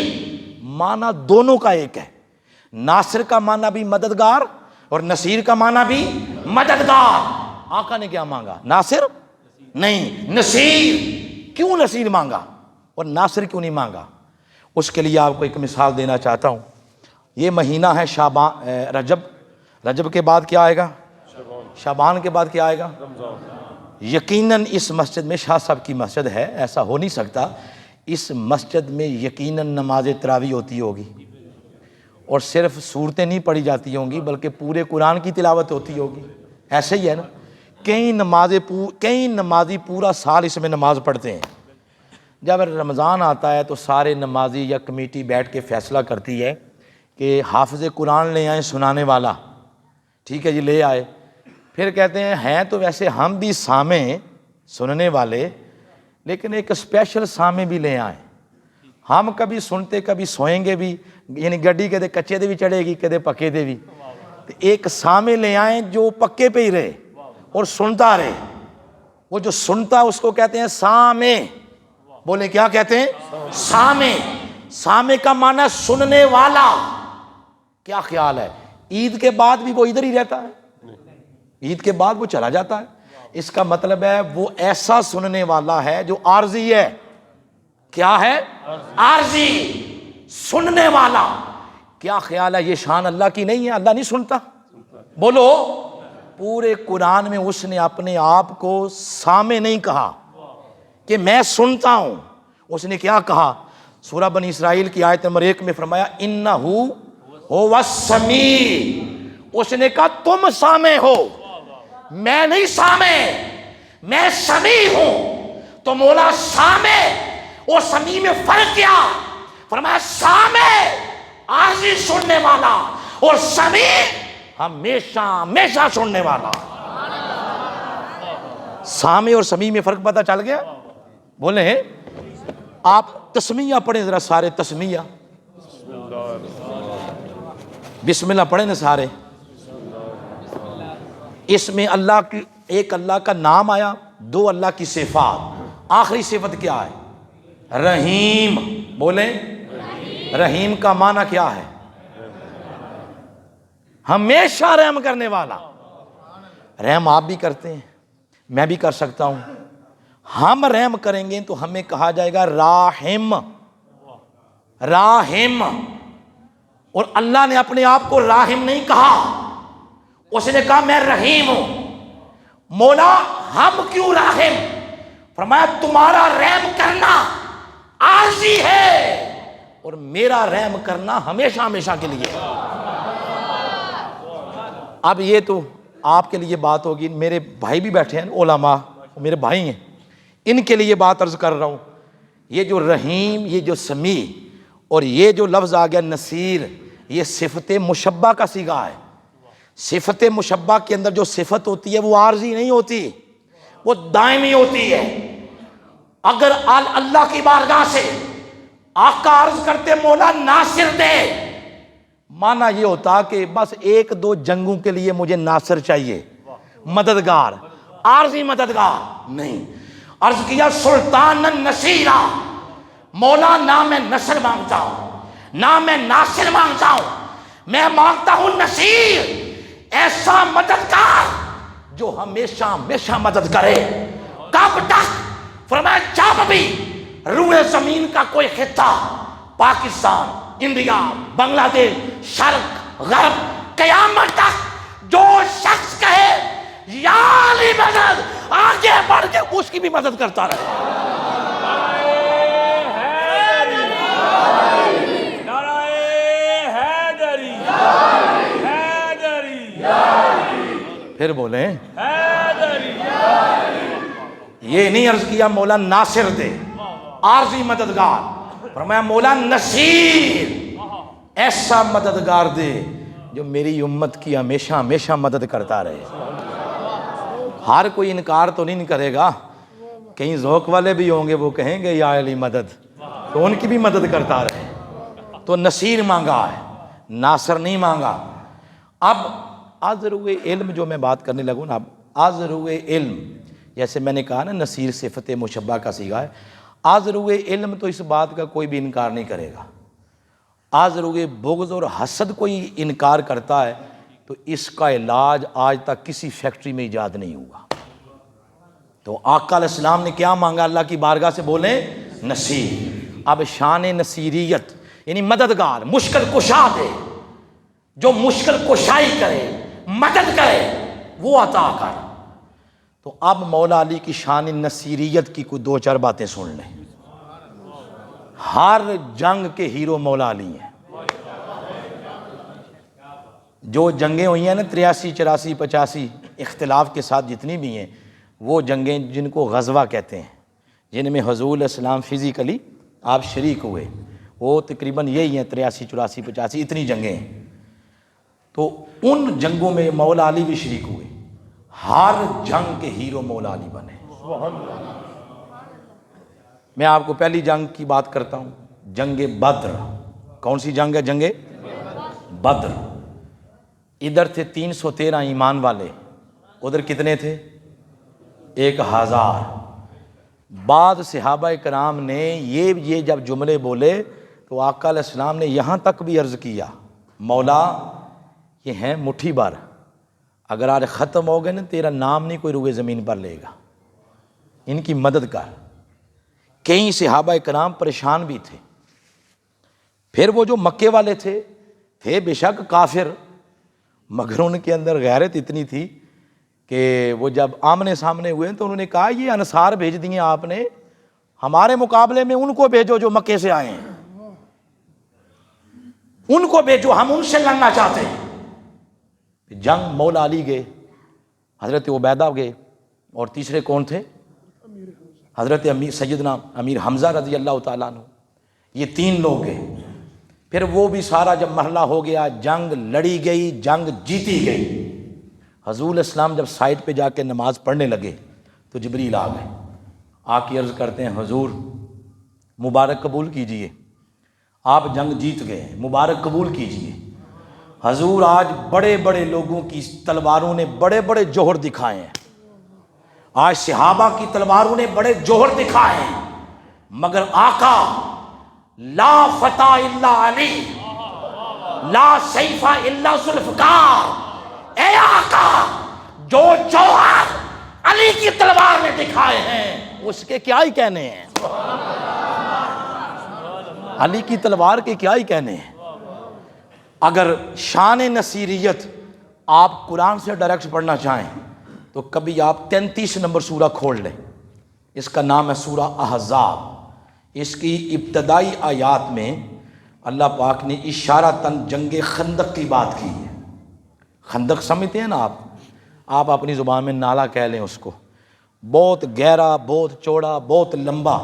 معنی دونوں کا ایک ہے. ناصر کا معنی بھی مددگار اور نصیر کا معنی بھی مددگار. آقا نے کیا مانگا؟ ناصر نہیں, نصیر. کیوں نصیر مانگا اور ناصر کیوں نہیں مانگا؟ اس کے لیے آپ کو ایک مثال دینا چاہتا ہوں. یہ مہینہ ہے شعبان, رجب. رجب کے بعد کیا آئے گا؟ شعبان کے بعد کیا آئے گا؟ یقیناً اس مسجد میں, شاہ صاحب کی مسجد ہے, ایسا ہو نہیں سکتا, اس مسجد میں یقیناً نماز تراویح ہوتی ہوگی, اور صرف صورتیں نہیں پڑھی جاتی ہوں گی بلکہ پورے قرآن کی تلاوت ہوتی ہوگی. ایسے ہی ہے نا. کئی نمازی پورا سال اس میں نماز پڑھتے ہیں. جب رمضان آتا ہے تو سارے نمازی یا کمیٹی بیٹھ کے فیصلہ کرتی ہے کہ حافظ قرآن لے آئیں سنانے والا. ٹھیک ہے جی, لے آئے. پھر کہتے ہیں تو ویسے ہم بھی سامع سننے والے, لیکن ایک اسپیشل سامع بھی لے آئیں. ہم کبھی سنتے کبھی سوئیں گے بھی, یعنی گڈی کدے کچے دے بھی چڑھے گی کدے پکے دے بھی. ایک سامع لے آئیں جو پکے پہ ہی رہے اور سنتا رہے. وہ جو سنتا اس کو کہتے ہیں سامع. بولے کیا کہتے ہیں؟ سامع. سامع کا معنی سننے والا. کیا خیال ہے؟ عید کے بعد بھی وہ ادھر ہی رہتا ہے, عید کے بعد وہ چلا جاتا ہے. اس کا مطلب ہے وہ ایسا سننے والا ہے جو عارضی ہے. کیا ہے؟ عارضی, سننے والا. کیا خیال ہے یہ شان اللہ کی نہیں ہے؟ اللہ نہیں سنتا؟ بولو. پورے قرآن میں اس نے اپنے آپ کو سامع نہیں کہا کہ میں سنتا ہوں. اس نے کیا کہا؟ سورہ بنی اسرائیل کی آیت نمبر 1 میں فرمایا انہو هو السمیع. اس نے کہا تم سامع ہو, میں نہیں سامع, میں سمیع ہوں. تو مولا سامع اور سمیع میں فرق کیا؟ فرمایا سامع عارضی سننے والا اور سمیع ہمیشہ ہمیشہ سننے والا. سامع اور سمیع میں فرق پتہ چل گیا؟ بولیں آپ تسمیہ پڑھیں ذرا سارے, تسمیہ بسم اللہ پڑھیں نا سارے. اس میں اللہ کی, ایک اللہ کا نام آیا, 2 اللہ کی صفات. آخری صفت کیا ہے؟ رحیم. بولیں رحیم کا معنی کیا ہے؟ ہمیشہ رحم کرنے والا. رحم آپ بھی کرتے ہیں, میں بھی کر سکتا ہوں. ہم رحم کریں گے تو ہمیں کہا جائے گا راحم. راحم. اور اللہ نے اپنے آپ کو راحم نہیں کہا, اس نے کہا میں رحیم ہوں. مولا ہم کیوں راحم؟ فرمایا تمہارا رحم کرنا عارضی ہے اور میرا رحم کرنا ہمیشہ ہمیشہ کے لیے. اب یہ تو آپ کے لیے بات ہوگی. میرے بھائی بھی بیٹھے ہیں علماء, میرے بھائی ہیں, ان کے لیے بات عرض کر رہا ہوں. یہ جو رحیم، یہ جو سمیع، اور یہ جو لفظ آ گیا نصیر، یہ صفت مشبہ کا صیغہ ہے. صفت مشبہ کے اندر جو صفت ہوتی ہے وہ عارضی نہیں ہوتی، وہ دائمی ہوتی ہے. اگر اللہ کی بارگاہ سے آقا عرض کرتے مولا ناصر دے، معنی یہ ہوتا کہ بس ایک دو جنگوں کے لیے مجھے ناصر چاہیے، مددگار، عارضی مددگار نہیں. عرض کیا سلطان النصیرہ، مولا نہ میں نصر مانگتا ہوں نہ میں ناصر مانگتا ہوں، میں مانگتا ہوں نصیر، ایسا مددگار جو ہمیشہ ہمیشہ مدد کرے. کب تک؟ فرمایا جب بھی روئے زمین کا کوئی خطہ، پاکستان، انڈیا، بنگلہ دیش، شرق، غرب، قیامت تک جو شخص کہے یا علی مدد، آگے بڑھ کے اس کی بھی مدد کرتا رہے. پھر بولیں یہ نہیں عرض کیا مولا ناصر دے، عارضی مددگار. فرمایا مولا نصیر، ایسا مددگار دے جو میری امت کی ہمیشہ ہمیشہ مدد کرتا رہے. ہر کوئی انکار تو نہیں کرے گا، کہیں ذوق والے بھی ہوں گے وہ کہیں گے یا علی مدد، تو ان کی بھی مدد کرتا رہے. تو نصیر مانگا ہے، ناصر نہیں مانگا. اب آذرو علم جو میں بات کرنے لگوں نا، اب آذرو علم، جیسے میں نے کہا نا نصیر صفت مشبہ کا صیغہ ہے. آذرو علم تو اس بات کا کوئی بھی انکار نہیں کرے گا. آذرو بغض اور حسد کوئی انکار کرتا ہے تو اس کا علاج آج تک کسی فیکٹری میں ایجاد نہیں ہوا. تو آقا علیہ السلام نے کیا مانگا اللہ کی بارگاہ سے؟ بولیں نصیر. اب شان نصیریت یعنی مددگار، مشکل کشا دے، جو مشکل کشائی کرے، مدد کرے، وہ عطا کر. تو اب مولا علی کی شان نصیریت کی کوئی دو چار باتیں سن لیں. ہر جنگ کے ہیرو مولا علی ہیں. جو جنگیں ہوئی ہیں نا 83، 84، 85 اختلاف کے ساتھ جتنی بھی ہیں، وہ جنگیں جن کو غزوہ کہتے ہیں، جن میں حضور علیہ السلام فزیکلی آپ شریک ہوئے، وہ تقریباً یہی ہیں 83، 84، 85 اتنی جنگیں ہیں. تو ان جنگوں میں مولا علی بھی شریک ہوئے. ہر جنگ کے ہیرو مولا علی بنے. میں آپ کو پہلی جنگ کی بات کرتا ہوں، جنگ بدر. کون سی جنگ ہے؟ جنگ بدر. ادھر تھے 313 ایمان والے، ادھر کتنے تھے؟ 1000. بعض صحابہ کرام نے یہ جب جملے بولے تو آقا علیہ السلام نے یہاں تک بھی عرض کیا مولا یہ ہیں مٹھی بھر، اگر آج ختم ہو گئے نا تیرا نام نہیں کوئی روئے زمین پر لے گا، ان کی مدد کر. کئی صحابہ کرام پریشان بھی تھے. پھر وہ جو مکے والے تھے بے شک کافر، مگر ان کے اندر غیرت اتنی تھی کہ وہ جب آمنے سامنے ہوئے تو انہوں نے کہا یہ انصار بھیج دیے آپ نے، ہمارے مقابلے میں ان کو بھیجو جو مکے سے آئے ہیں، ان کو بھیجو، ہم ان سے لڑنا چاہتے ہیں. جنگ مولا علی گئے، حضرت عبیدہ گئے، اور تیسرے کون تھے؟ حضرت سیدنا امیر حمزہ رضی اللہ تعالیٰ عنہ. یہ 3 لوگ گئے. پھر وہ بھی سارا جب مرحلہ ہو گیا، جنگ لڑی گئی، جنگ جیتی گئی. حضور علیہ السلام جب سائٹ پہ جا کے نماز پڑھنے لگے تو جبریل آ گئے، آ کے عرض کرتے ہیں حضور مبارک قبول کیجئے، آپ جنگ جیت گئے، مبارک قبول کیجئے. حضور آج بڑے بڑے لوگوں کی تلواروں نے بڑے بڑے جوہر دکھائے ہیں، آج صحابہ کی تلواروں نے بڑے جوہر دکھائے ہیں، مگر آقا لا فتح الا علی، لا سیف الا ذوالفقار. اے آقا جو جوہر علی کی تلوار نے دکھائے ہیں اس کے کیا ہی کہنے ہیں، علی کی تلوار کے کیا ہی کہنے ہیں. اگر شان نصیریت آپ قرآن سے ڈائریکٹ پڑھنا چاہیں تو کبھی آپ 33 نمبر سورہ کھول لیں، اس کا نام ہے سورہ احزاب. اس کی ابتدائی آیات میں اللہ پاک نے اشارتاً جنگ خندق کی بات کی ہے. خندق سمجھتے ہیں نا آپ اپنی زبان میں نالا کہہ لیں اس کو. بہت گہرا، بہت چوڑا، بہت لمبا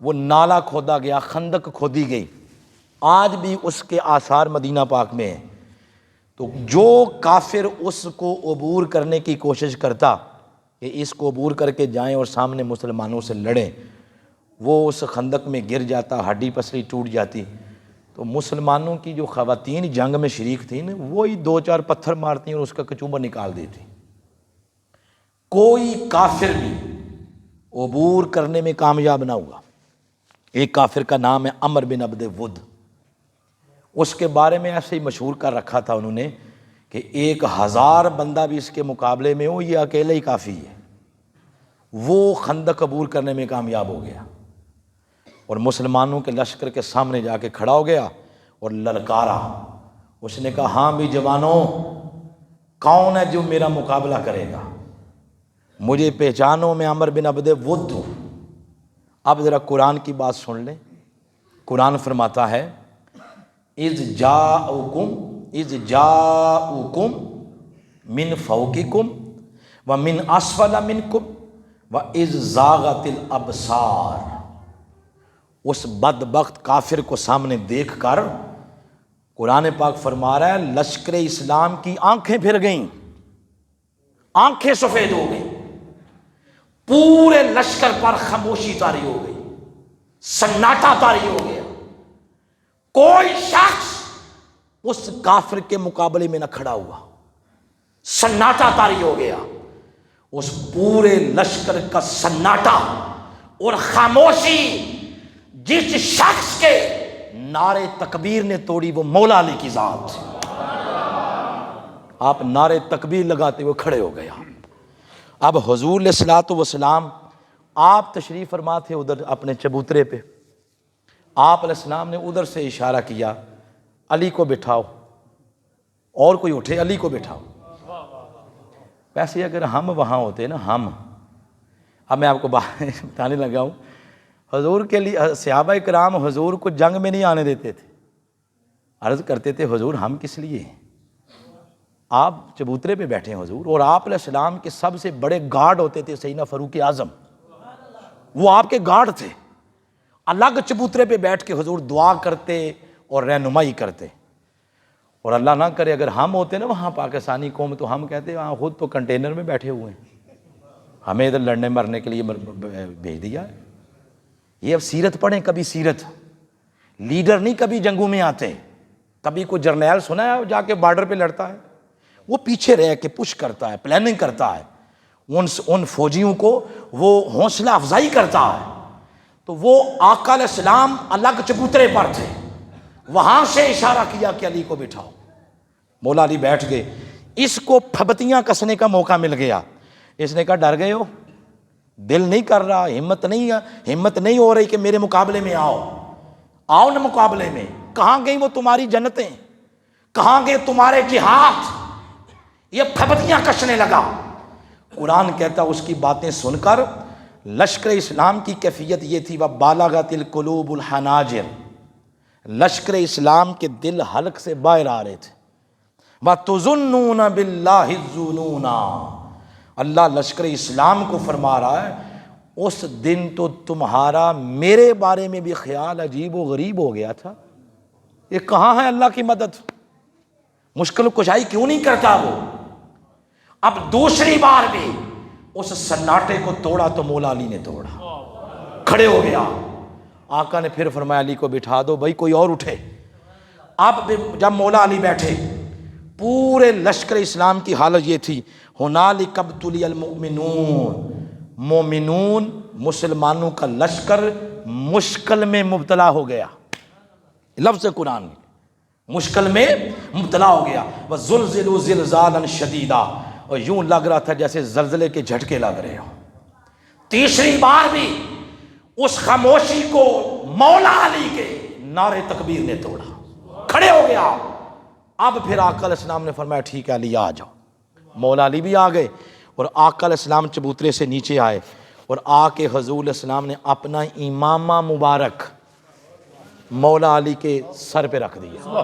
وہ نالا کھودا گیا، خندق کھودی گئی، آج بھی اس کے آثار مدینہ پاک میں ہیں۔ تو جو کافر اس کو عبور کرنے کی کوشش کرتا کہ اس کو عبور کر کے جائیں اور سامنے مسلمانوں سے لڑیں، وہ اس خندق میں گر جاتا، ہڈی پسلی ٹوٹ جاتی۔ تو مسلمانوں کی جو خواتین جنگ میں شریک تھیں نا، وہی 2-4 پتھر مارتی اور اس کا کچوبہ نکال دیتی۔ کوئی کافر بھی عبور کرنے میں کامیاب نہ ہوا۔ ایک کافر کا نام ہے عمر بن عبد ود، اس کے بارے میں ایسے ہی مشہور کر رکھا تھا انہوں نے کہ 1000 بندہ بھی اس کے مقابلے میں ہو، یہ اکیلے ہی کافی ہے۔ وہ خندق عبور کرنے میں کامیاب ہو گیا اور مسلمانوں کے لشکر کے سامنے جا کے کھڑا ہو گیا اور للکارا۔ اس نے کہا ہاں بھی جوانوں، کون ہے جو میرا مقابلہ کرے گا؟ مجھے پہچانو، میں عمر بن عبد ود ہوں۔ اب ذرا قرآن کی بات سن لیں۔ قرآن فرماتا ہے اذ جاؤکم من فوقکم ومن اسفل منکم واذ زاغت الابصار۔ اس بدبخت کافر کو سامنے دیکھ کر قرآن پاک فرما رہا ہے لشکر اسلام کی آنکھیں پھر گئیں، آنکھیں سفید ہو گئیں، پورے لشکر پر خاموشی طاری ہو گئی، سناٹا طاری ہو گیا، کوئی شخص اس کافر کے مقابلے میں نہ کھڑا ہوا، سناٹا طاری ہو گیا۔ اس پورے لشکر کا سناٹا اور خاموشی جس شخص کے نعرے تکبیر نے توڑی وہ مولا علی کی ذات۔ آپ نعرے تکبیر لگاتے ہوئے کھڑے ہو گیا۔ اب حضور علیہ الصلوۃ والسلام آپ تشریف فرما تھے ادھر اپنے چبوترے پہ، آپ علیہ السلام نے ادھر سے اشارہ کیا علی کو بٹھاؤ، اور کوئی اٹھے علی کو بٹھاؤ۔ ویسے اگر ہم وہاں ہوتے نا، اب میں آپ کو بتانے لگا ہوں، حضور کے لیے صحابہ کرام حضور کو جنگ میں نہیں آنے دیتے تھے، عرض کرتے تھے حضور ہم کس لیے ہیں؟ آپ چبوترے پہ بیٹھے ہیں حضور، اور آپ علیہ السلام کے سب سے بڑے گارڈ ہوتے تھے سیدنا فاروق اعظم، وہ آپ کے گارڈ تھے، الگ چبوترے پہ بیٹھ کے حضور دعا کرتے اور رہنمائی کرتے۔ اور اللہ نہ کرے اگر ہم ہوتے نا وہاں پاکستانی قوم، تو ہم کہتے ہاں خود تو کنٹینر میں بیٹھے ہوئے ہیں، ہمیں ادھر لڑنے مرنے کے لیے بھیج دیا ہے۔ یہ اب سیرت پڑھیں، کبھی سیرت، لیڈر نہیں کبھی جنگوں میں آتے، کبھی کوئی جرنیل سنا ہے جا کے بارڈر پہ لڑتا ہے، وہ پیچھے رہ کے پش کرتا ہے، پلاننگ کرتا ہے، ان فوجیوں کو وہ حوصلہ افزائی کرتا ہے۔ تو وہ آقا علیہ السلام الگ چبوترے پر تھے، وہاں سے اشارہ کیا کہ علی کو بٹھاؤ، مولا علی بیٹھ گئے۔ اس کو پھبتیاں کسنے کا موقع مل گیا، اس نے کہا ڈر گئے ہو، دل نہیں کر رہا، ہمت نہیں ہو رہی کہ میرے مقابلے میں آؤ نا مقابلے میں۔ کہاں گئی وہ تمہاری جنتیں، کہاں گئے تمہارے جہاد؟ یہ پھبتیاں کسنے لگا۔ قرآن کہتا اس کی باتیں سن کر لشکر اسلام کی کیفیت یہ تھی وَبَالَغَتِ الْقُلُوبُ الْحَنَاجِرَ، لشکر اسلام کے دل حلق سے باہر آ رہے تھے۔ وَتُظُنُّونَ بِاللَّهِ الظُّنُونَ، اللہ لشکر اسلام کو فرما رہا ہے اس دن تو تمہارا میرے بارے میں بھی خیال عجیب و غریب ہو گیا تھا، یہ کہاں ہے اللہ کی مدد، مشکل کشائی کیوں نہیں کرتا وہ؟ اب دوسری بار بھی اس سناٹے کو توڑا تو مولا علی نے توڑا، کھڑے ہو گیا۔ آقا نے پھر فرمایا علی کو بٹھا دو، بھائی کوئی اور اٹھے۔ اب جب مولا علی بیٹھے، پورے لشکر اسلام کی حالت یہ تھی ہنالک ابتلی المؤمنون، مومنون مسلمانوں کا لشکر مشکل میں مبتلا ہو گیا، لفظ قرآن میں مشکل میں مبتلا ہو گیا۔ وَزُلْزِلُوا زِلْزَالًا شَدِيدًا، اور یوں لگ رہا تھا جیسے زلزلے کے جھٹکے لگ رہے ہوں۔ تیسری بار بھی اس خاموشی کو مولا علی کے نعرے تکبیر نے توڑا، کھڑے ہو گیا۔ اب پھر آقا علیہ السلام نے فرمایا ٹھیک ہے علی آ جاؤ۔ مولا علی بھی آ گئے اور آقا علیہ السلام چبوترے سے نیچے آئے اور آ کے حضور علیہ السلام نے اپنا امامہ مبارک مولا علی کے سر پہ رکھ دیا،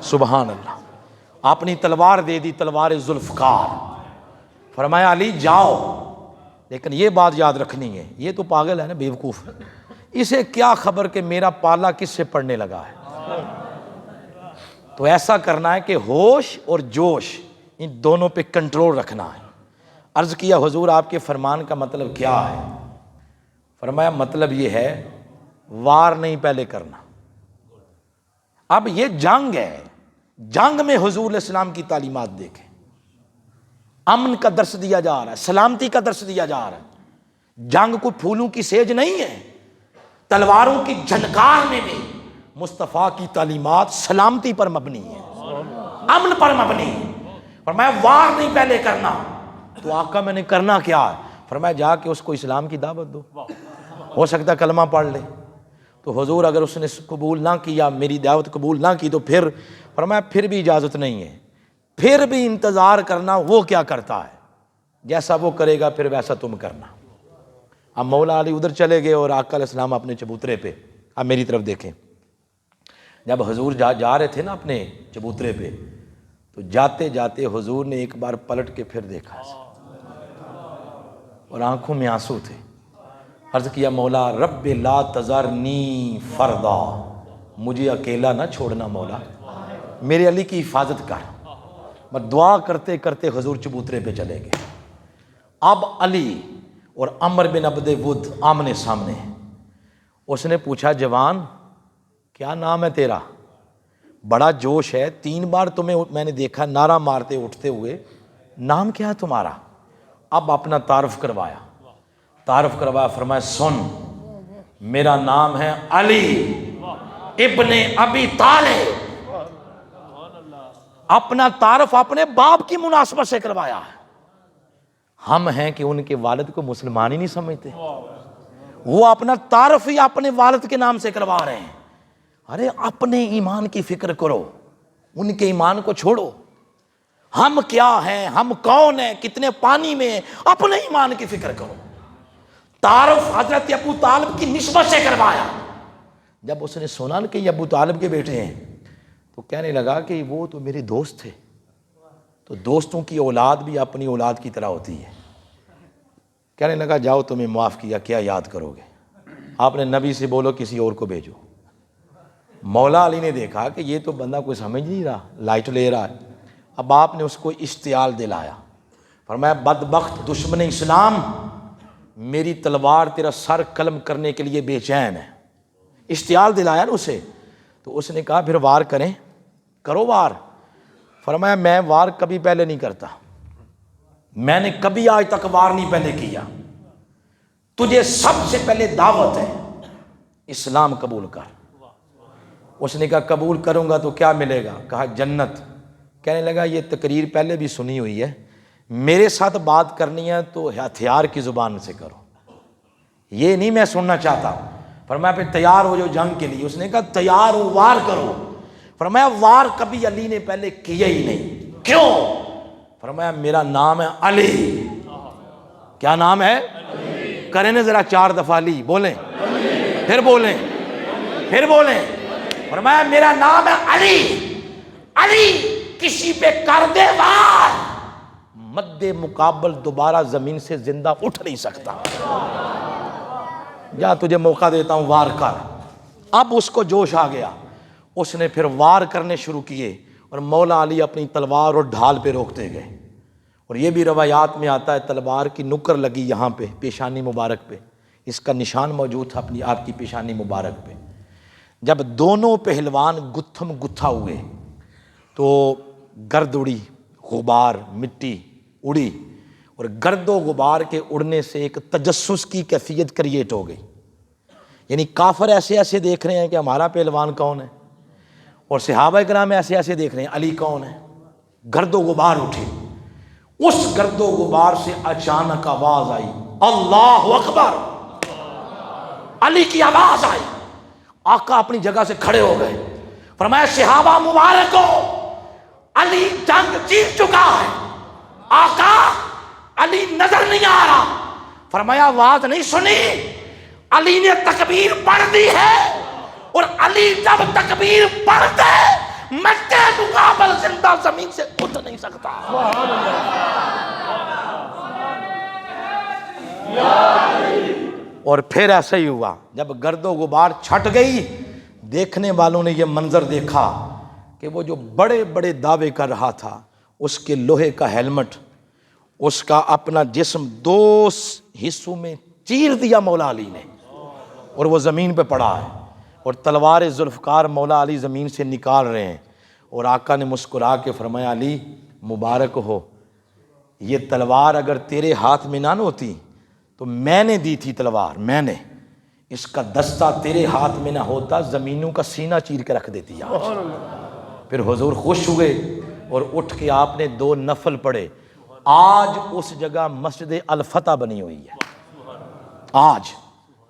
سبحان اللہ، اپنی تلوار دے دی، تلوار ذوالفقار، فرمایا علی جاؤ لیکن یہ بات یاد رکھنی ہے، یہ تو پاگل ہے نا، بیوقوف ہے، اسے کیا خبر کہ میرا پالا کس سے پڑنے لگا ہے۔ تو ایسا کرنا ہے کہ ہوش اور جوش ان دونوں پہ کنٹرول رکھنا ہے۔ عرض کیا حضور آپ کے فرمان کا مطلب کیا ہے؟ فرمایا مطلب یہ ہے وار نہیں پہلے کرنا۔ اب یہ جنگ ہے، جنگ میں حضور علیہ السلام کی تعلیمات دیکھیں، امن کا درس دیا جا رہا ہے، سلامتی کا درس دیا جا رہا ہے۔ جنگ کوئی پھولوں کی سیج نہیں ہے، تلواروں کی جھنکار میں بھی مصطفیٰ کی تعلیمات سلامتی پر مبنی ہے، امن پر مبنی ہے۔ فرمایا وار نہیں پہلے کرنا۔ تو آقا میں نے کرنا کیا ہے؟ فرمایا جا کے اس کو اسلام کی دعوت دو، ہو سکتا ہے کلمہ پڑھ لے۔ تو حضور اگر اس نے قبول نہ کیا، میری دعوت قبول نہ کی، تو پھر فرمایا پھر بھی اجازت نہیں ہے، پھر بھی انتظار کرنا وہ کیا کرتا ہے، جیسا وہ کرے گا پھر ویسا تم کرنا۔ اب مولا علی ادھر چلے گئے اور آقا علیہ السلام اپنے چبوترے پہ۔ اب میری طرف دیکھیں، جب حضور جا رہے تھے نا اپنے چبوترے پہ، تو جاتے جاتے حضور نے ایک بار پلٹ کے پھر دیکھا اور آنکھوں میں آنسو تھے۔ عرض کیا مولا رب لا تذرنی فردا، مجھے اکیلا نہ چھوڑنا مولا، میرے علی کی حفاظت کر۔ میں دعا کرتے کرتے حضور چبوترے پہ چلے گئے۔ اب علی اور عمر بن عبد ود آمنے سامنے ہیں۔ اس نے پوچھا جوان کیا نام ہے تیرا؟ بڑا جوش ہے، 3 بار تمہیں میں نے دیکھا نعرہ مارتے اٹھتے ہوئے، نام کیا ہے تمہارا؟ اب اپنا تعارف کروایا، فرمایا سن میرا نام ہے علی ابن ابی طالب۔ اپنا تعارف اپنے باپ کی مناسبت سے کروایا ہے۔ ہم ہیں کہ ان کے والد کو مسلمان ہی نہیں سمجھتے، وہ اپنا تعارف ہی اپنے والد کے نام سے کروا رہے ہیں۔ ارے اپنے ایمان کی فکر کرو، ان کے ایمان کو چھوڑو۔ ہم کیا ہیں، ہم کون ہیں، کتنے پانی میں ہیں، اپنے ایمان کی فکر کرو۔ تعارف حضرت ابو طالب کی نسبت سے کروایا۔ جب اس نے سنا کہ یہ ابو طالب کے بیٹے ہیں تو کہنے لگا کہ وہ تو میرے دوست تھے۔ تو دوستوں کی اولاد بھی اپنی اولاد کی طرح ہوتی ہے۔ کہنے لگا جاؤ تمہیں معاف کیا، کیا یاد کرو گے؟ آپ نے نبی سے بولو کسی اور کو بھیجو۔ مولا علی نے دیکھا کہ یہ تو بندہ کوئی سمجھ نہیں رہا، لائٹ لے رہا ہے۔ اب آپ نے اس کو اشتعال دلایا، فرمایا بدبخت دشمن اسلام، میری تلوار تیرا سر قلم کرنے کے لیے بے چین ہے۔ اشتعال دلایا نا اسے۔ تو اس نے کہا پھر وار کریں، کرو وار۔ فرمایا میں وار کبھی پہلے نہیں کرتا، میں نے کبھی آج تک وار نہیں پہلے کیا، تجھے سب سے پہلے دعوت ہے اسلام قبول کر۔ اس نے کہا قبول کروں گا تو کیا ملے گا؟ کہا جنت۔ کہنے لگا یہ تقریر پہلے بھی سنی ہوئی ہے، میرے ساتھ بات کرنی ہے تو ہتھیار کی زبان سے کرو، یہ نہیں میں سننا چاہتا۔ فرمایا پھر تیار ہو جو جنگ کے لیے۔ اس نے کہا تیار ہو، وار کرو۔ فرمایا وار کبھی علی نے پہلے کیا ہی نہیں۔ کیوں؟ فرمایا میرا نام ہے علی۔ کیا نام ہے؟ کریں نا ذرا 4 دفعہ علی، بولیں پھر بولیں پھر بولیں۔ فرمایا میرا نام ہے علی، علی کسی پہ کر دے وار، مد مقابل دوبارہ زمین سے زندہ اٹھ نہیں سکتا۔ جا تجھے موقع دیتا ہوں، وار کر۔ اب اس کو جوش آ گیا، اس نے پھر وار کرنے شروع کیے اور مولا علی اپنی تلوار اور ڈھال پہ روکتے گئے۔ اور یہ بھی روایات میں آتا ہے تلوار کی نکر لگی یہاں پہ پیشانی مبارک پہ، اس کا نشان موجود تھا اپنی آپ کی پیشانی مبارک پہ۔ جب دونوں پہلوان گتھم گتھا ہوئے تو گرد اڑی، غبار مٹی اڑی، اور گرد و غبار کے اڑنے سے ایک تجسس کی کیفیت کریٹ ہو گئی۔ یعنی کافر ایسے ایسے دیکھ رہے ہیں کہ ہمارا پہلوان کون ہے، اور صحابہ کرام ایسے ایسے دیکھ رہے ہیں علی کون ہے۔ گرد و غبار اٹھے، اس گرد و غبار سے اچانک آواز آئی اللہ اکبر، علی کی آواز آئی۔ آقا اپنی جگہ سے کھڑے ہو گئے، فرمایا صحابہ مبارک ہو، علی جنگ جیت چکا ہے۔ آقا علی نظر نہیں آ رہا۔ فرمایا آواز نہیں سنی؟ علی نے تکبیر پڑھ دی ہے، اور علی جب تکبیر پڑھتے مکے مقابل زندہ زمین سے اٹھ نہیں سکتا۔ اور پھر ایسا ہی ہوا، جب گرد و غبار چھٹ گئی، دیکھنے والوں نے یہ منظر دیکھا کہ وہ جو بڑے بڑے دعوے کر رہا تھا، اس کے لوہے کا ہیلمٹ، اس کا اپنا جسم دو حصوں میں چیر دیا مولا علی نے، اور وہ زمین پہ پڑا ہے، اور تلوار ذوالفقار مولا علی زمین سے نکال رہے ہیں، اور آقا نے مسکرا کے فرمایا علی مبارک ہو، یہ تلوار اگر تیرے ہاتھ میں نہ ہوتی تو میں نے دی تھی تلوار، میں نے، اس کا دستہ تیرے ہاتھ میں نہ ہوتا زمینوں کا سینہ چیر کے رکھ دیتی آج۔ پھر حضور خوش ہوئے اور اٹھ کے آپ نے 2 نفل پڑھے، آج اس جگہ مسجد الفتح بنی ہوئی ہے، آج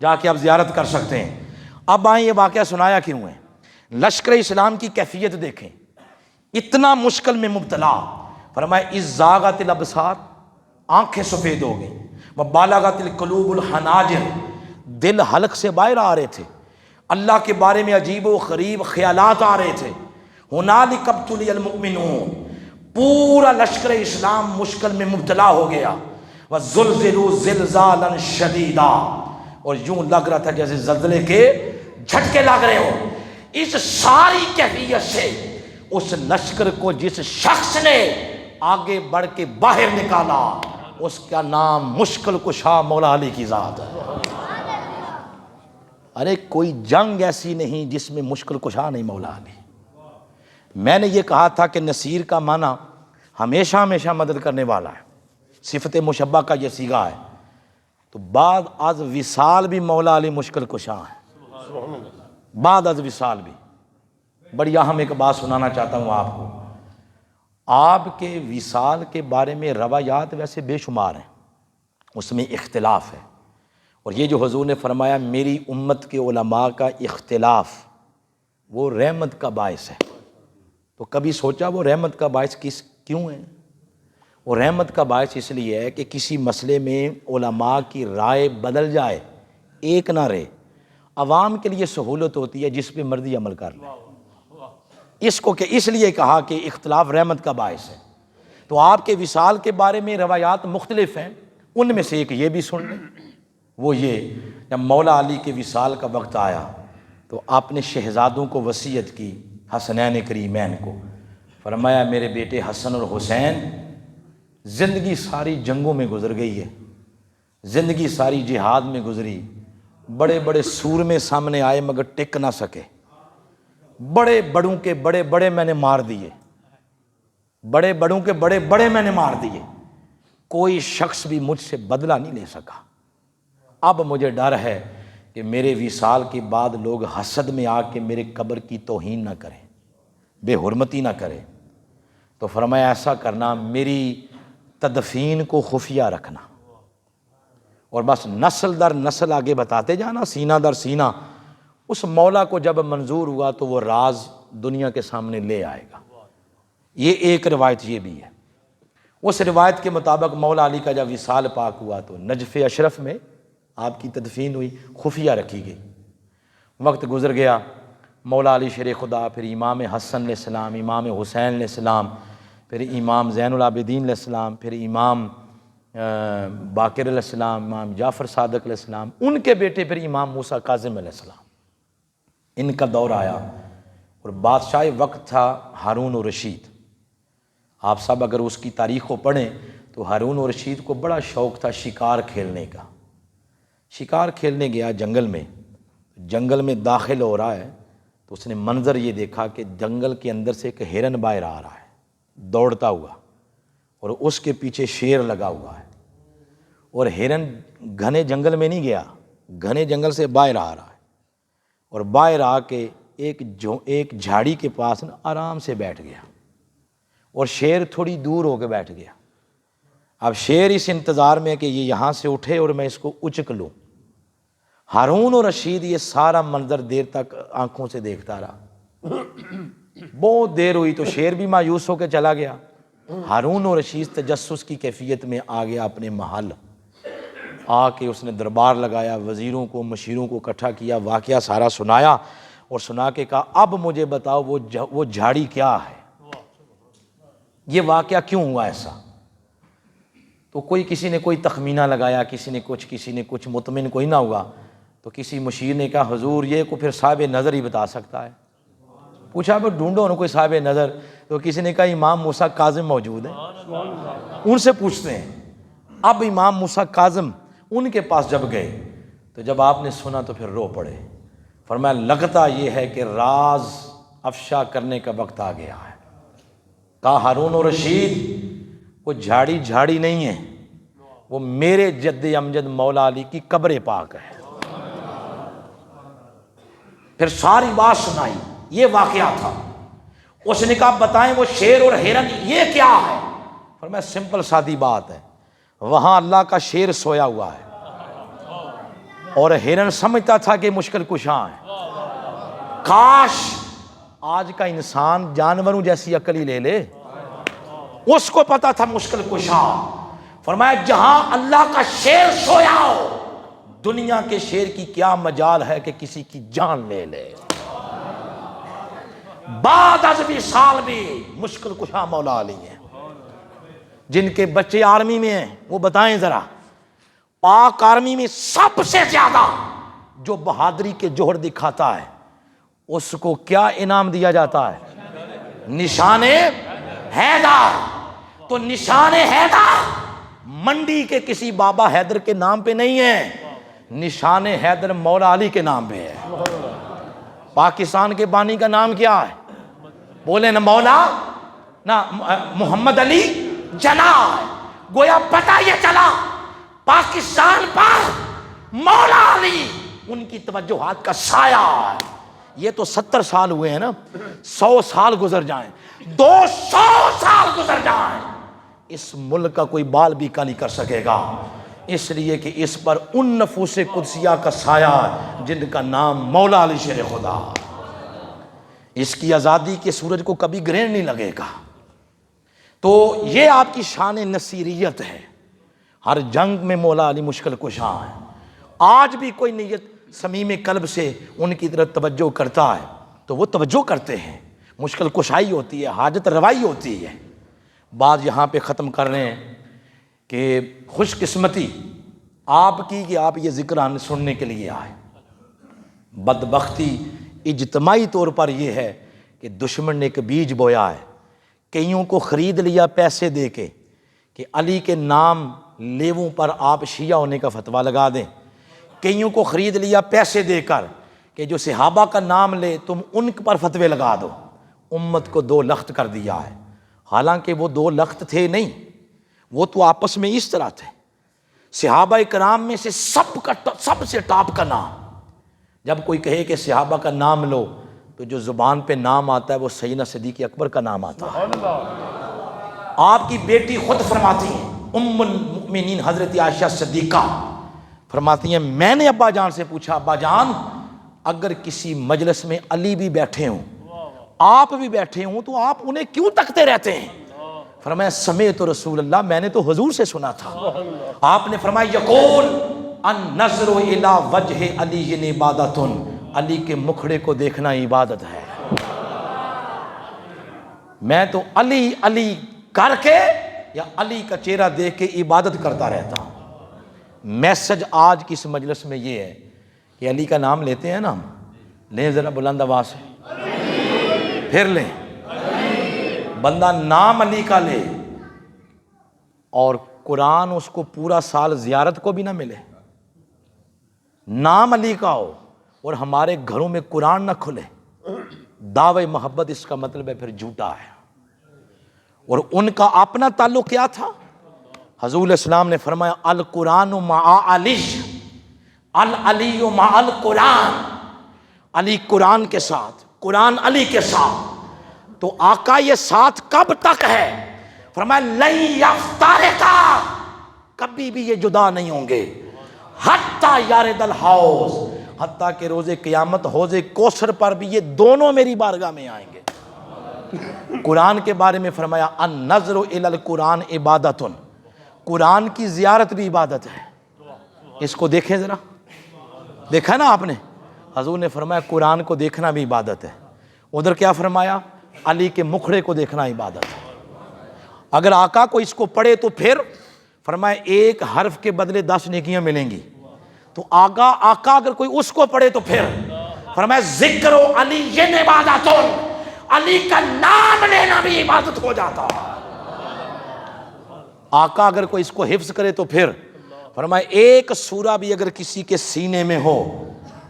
جا کے آپ زیارت کر سکتے ہیں۔ اب آئیں یہ واقعہ سنایا کیوں ہے؟ لشکر اسلام کی کیفیت دیکھیں، اتنا مشکل میں مبتلا، فرمایا اذ زاغت الابصار، آنکھیں سفید ہو گئیں، وبالغت القلوب الحناجر، دل حلق سے باہر آ رہے تھے، اللہ کے بارے میں عجیب و غریب خیالات آ رہے تھے، ہنالک ابتلی المؤمنون، پورا لشکر اسلام مشکل میں مبتلا ہو گیا، وزلزلوا زلزالا شدیدا، اور یوں لگ رہا تھا جیسے زلزلے کے جھٹکے لگ رہے ہوں۔ اس ساری کیفیت سے اس لشکر کو جس شخص نے آگے بڑھ کے باہر نکالا، اس کا نام مشکل کشا مولا علی کی ذات ہے۔ ارے کوئی جنگ ایسی نہیں جس میں مشکل کشا نہیں مولا علی۔ میں نے یہ کہا تھا کہ نصیر کا معنی ہمیشہ ہمیشہ مدد کرنے والا ہے، صفت مشبہ کا یہ صیغہ ہے، تو بعد از وصال بھی مولا علی مشکل کشا ہے، بعد از وصال بھی۔ بڑی اہم ایک بات سنانا چاہتا ہوں آپ کو، آپ کے وصال کے بارے میں روایات ویسے بے شمار ہیں، اس میں اختلاف ہے، اور یہ جو حضور نے فرمایا میری امت کے علماء کا اختلاف وہ رحمت کا باعث ہے، تو کبھی سوچا وہ رحمت کا باعث کیوں ہے؟ وہ رحمت کا باعث اس لیے ہے کہ کسی مسئلے میں علماء کی رائے بدل جائے، ایک نہ رہے، عوام کے لیے سہولت ہوتی ہے جس پہ مرضی عمل کر لیں، اس لیے کہا کہ اختلاف رحمت کا باعث ہے۔ تو آپ کے وصال کے بارے میں روایات مختلف ہیں، ان میں سے ایک یہ بھی سن لیں، وہ یہ جب مولا علی کے وصال کا وقت آیا تو آپ نے شہزادوں کو وصیت کی، حسنین کریمین کو، فرمایا میرے بیٹے حسن اور حسین زندگی ساری جنگوں میں گزر گئی ہے، زندگی ساری جہاد میں گزری، بڑے بڑے سورمے سامنے آئے مگر ٹک نہ سکے، بڑے بڑوں کے بڑے بڑے میں نے مار دیے، بڑے بڑوں کے بڑے بڑے میں نے مار دیے، کوئی شخص بھی مجھ سے بدلہ نہیں لے سکا۔ اب مجھے ڈر ہے کہ میرے وصال کے بعد لوگ حسد میں آ کے میرے قبر کی توہین نہ کریں، بے حرمتی نہ کریں، تو فرمایا ایسا کرنا میری تدفین کو خفیہ رکھنا، اور بس نسل در نسل آگے بتاتے جانا، سینہ در سینہ، اس مولا کو جب منظور ہوا تو وہ راز دنیا کے سامنے لے آئے گا۔ یہ ایک روایت یہ بھی ہے۔ اس روایت کے مطابق مولا علی کا جب وصال پاک ہوا تو نجف اشرف میں آپ کی تدفین ہوئی، خفیہ رکھی گئی۔ وقت گزر گیا، مولا علی شیر خدا، پھر امام حسن علیہ السلام، امام حسین علیہ السلام، پھر امام زین العابدین علیہ السلام، پھر امام باقر علیہ السلام، امام جعفر صادق علیہ السلام، ان کے بیٹے پھر امام موسیٰ کاظم علیہ السلام، ان کا دور آیا، اور بادشاہ وقت تھا ہارون الرشید۔ آپ سب اگر اس کی تاریخ کو پڑھیں تو ہارون الرشید کو بڑا شوق تھا شکار کھیلنے کا۔ شکار کھیلنے گیا جنگل میں داخل ہو رہا ہے تو اس نے منظر یہ دیکھا کہ جنگل کے اندر سے ایک ہرن باہر آ رہا ہے دوڑتا ہوا، اور اس کے پیچھے شیر لگا ہوا ہے، اور ہرن گھنے جنگل میں نہیں گیا، گھنے جنگل سے باہر آ رہا ہے، اور باہر آ کے ایک جھاڑی کے پاس آرام سے بیٹھ گیا، اور شیر تھوڑی دور ہو کے بیٹھ گیا۔ اب شیر اس انتظار میں کہ یہ یہاں سے اٹھے اور میں اس کو اچک لوں۔ ہارون الرشید یہ سارا منظر دیر تک آنکھوں سے دیکھتا رہا، بہت دیر ہوئی تو شیر بھی مایوس ہو کے چلا گیا۔ ہارون الرشید تجسس کی کیفیت میں آ گیا اپنے محل، آ کے اس نے دربار لگایا، وزیروں کو مشیروں کو اکٹھا کیا، واقعہ سارا سنایا، اور سنا کے کہا اب مجھے بتاؤ وہ جھاڑی کیا ہے، یہ واقعہ کیوں ہوا ایسا؟ تو کوئی کسی نے کوئی تخمینہ لگایا، کسی نے کچھ مطمئن کوئی نہ ہوا، تو کسی مشیر نے کہا حضور یہ کو پھر صاحب نظر ہی بتا سکتا ہے۔ پوچھا پھر ڈھونڈو نا کوئی صاحب نظر، تو کسی نے کہا امام موسیٰ کاظم موجود ہیں، ان سے پوچھتے ہیں۔ اب امام موسیٰ کاظم ان کے پاس جب گئے تو جب آپ نے سنا تو پھر رو پڑے، فرمایا لگتا یہ ہے کہ راز افشا کرنے کا وقت آ گیا ہے۔ کہا ہارون و رشید وہ جھاڑی نہیں ہے، وہ میرے جد امجد مولا علی کی قبر پاک ہے۔ پھر ساری بات سنائی، یہ واقعہ تھا۔ اس نے کہا بتائیں وہ شیر اور ہرن یہ کیا ہے؟ فرمایا سمپل سادی بات ہے، وہاں اللہ کا شیر سویا ہوا ہے اور ہرن سمجھتا تھا کہ مشکل کشاں ہے۔ کاش آج کا انسان جانوروں جیسی عقل ہی لے لے، اس کو پتا تھا مشکل کشاں۔ فرمایا جہاں اللہ کا شیر سویا ہو، دنیا کے شیر کی کیا مجال ہے کہ کسی کی جان لے لے۔ بعد از 20 سال بھی مشکل کشاں مولا علی ہیں۔ جن کے بچے آرمی میں ہیں وہ بتائیں ذرا، پاک آرمی میں سب سے زیادہ جو بہادری کے جوہر دکھاتا ہے اس کو کیا انعام دیا جاتا ہے؟ نشان حیدر۔ تو نشان حیدر منڈی کے کسی بابا حیدر کے نام پہ نہیں ہے، نشان حیدر مولا علی کے نام پہ ہے۔ پاکستان کے بانی کا نام کیا ہے؟ بولے نہ مولا نہ محمد علی جناح۔ گویا پتہ یہ چلا پاکستان پر مولا علی ان کی توجہات کا سایہ ہے۔ یہ تو 70 سال ہوئے ہیں نا، 100 سال گزر جائیں، 200 سال گزر جائیں، اس ملک کا کوئی بال بھی کا نہیں کر سکے گا، اس لیے کہ اس پر ان نفوس قدسیہ کا سایہ ہے جن کا نام مولا علی شیر خدا۔ اس کی آزادی کے سورج کو کبھی گرہن نہیں لگے گا۔ تو یہ آپ کی شان نصیریت ہے، ہر جنگ میں مولا علی مشکل کشاں ہے۔ آج بھی کوئی نیت صمیم قلب سے ان کی طرف توجہ کرتا ہے تو وہ توجہ کرتے ہیں، مشکل کشائی ہوتی ہے، حاجت روائی ہوتی ہے۔ بات یہاں پہ ختم کر رہے ہیں کہ خوش قسمتی آپ کی کہ آپ یہ ذکر سننے کے لیے آئے۔ بدبختی اجتماعی طور پر یہ ہے کہ دشمن نے ایک بیج بویا ہے، کئیوں کو خرید لیا پیسے دے کے کہ علی کے نام لیووں پر آپ شیعہ ہونے کا فتویٰ لگا دیں، کئیوں کو خرید لیا پیسے دے کر کہ جو صحابہ کا نام لے تم ان پر فتوے لگا دو۔ امت کو 2 لخت کر دیا ہے، حالانکہ وہ 2 لخت تھے نہیں، وہ تو آپس میں اس طرح تھے۔ صحابہ کرام میں سے سب سے ٹاپ کا نام، جب کوئی کہے کہ صحابہ کا نام لو تو جو زبان پہ نام آتا ہے وہ سیدنا صدیق اکبر کا نام آتا ہے۔ آپ کی بیٹی خود فرماتی ہیں، ام المؤمنین حضرت عائشہ صدیقہ فرماتی ہیں میں نے ابا جان سے پوچھا ابا جان اگر کسی مجلس میں علی بھی بیٹھے ہوں آپ بھی بیٹھے ہوں تو آپ انہیں کیوں تکتے رہتے ہیں؟ فرمایا سمیعت رسول اللہ، میں نے تو حضور سے سنا تھا، آپ نے فرمایا یقول النظر الی وجہ علی عبادۃ، علی کے مکھڑے کو دیکھنا عبادت ہے۔ میں تو علی علی کر کے یا علی کا چہرہ دیکھ کے عبادت کرتا رہتا ہوں۔ میسج آج کی اس مجلس میں یہ ہے کہ علی کا نام لیتے ہیں نا، ہم لیں ذرا بلند آواز سے، پھر لیں۔ بندہ نام علی کا لے اور قرآن اس کو پورا سال زیارت کو بھی نہ ملے، نام علی کا ہو اور ہمارے گھروں میں قرآن نہ کھلے، دعوی محبت اس کا مطلب ہے پھر جھوٹا ہے۔ اور ان کا اپنا تعلق کیا تھا؟ حضور علیہ السلام نے فرمایا القرآن مع علی، العلی مع القرآن، علی قرآن کے ساتھ، قرآن علی کے ساتھ۔ تو آقا یہ ساتھ کب تک ہے؟ فرمایا لن یفترقا، کبھی بھی یہ جدا نہیں ہوں گے، حتی یارد الحوض، حتیٰ کہ روز قیامت حوض کوثر پر بھی یہ دونوں میری بارگاہ میں آئیں گے۔ قرآن کے بارے میں فرمایا النظر الی القرآن عبادۃ، قرآن کی زیارت بھی عبادت ہے۔ اس کو دیکھیں ذرا، دیکھا نا آپ نے، حضور نے فرمایا قرآن کو دیکھنا بھی عبادت ہے۔ ادھر کیا فرمایا؟ علی کے مکھڑے کو دیکھنا عبادت ہے۔ اگر آقا کو اس کو پڑھے تو پھر فرمایا ایک حرف کے بدلے 10 نیکیاں ملیں گی. تو آقا اگر کوئی اس کو پڑھے تو پھر فرمایا ذکر علی عبادت، علی کا نام لینا بھی عبادت ہو جاتا. آقا اگر کوئی اس کو حفظ کرے تو پھر فرمایا ایک سورہ بھی اگر کسی کے سینے میں ہو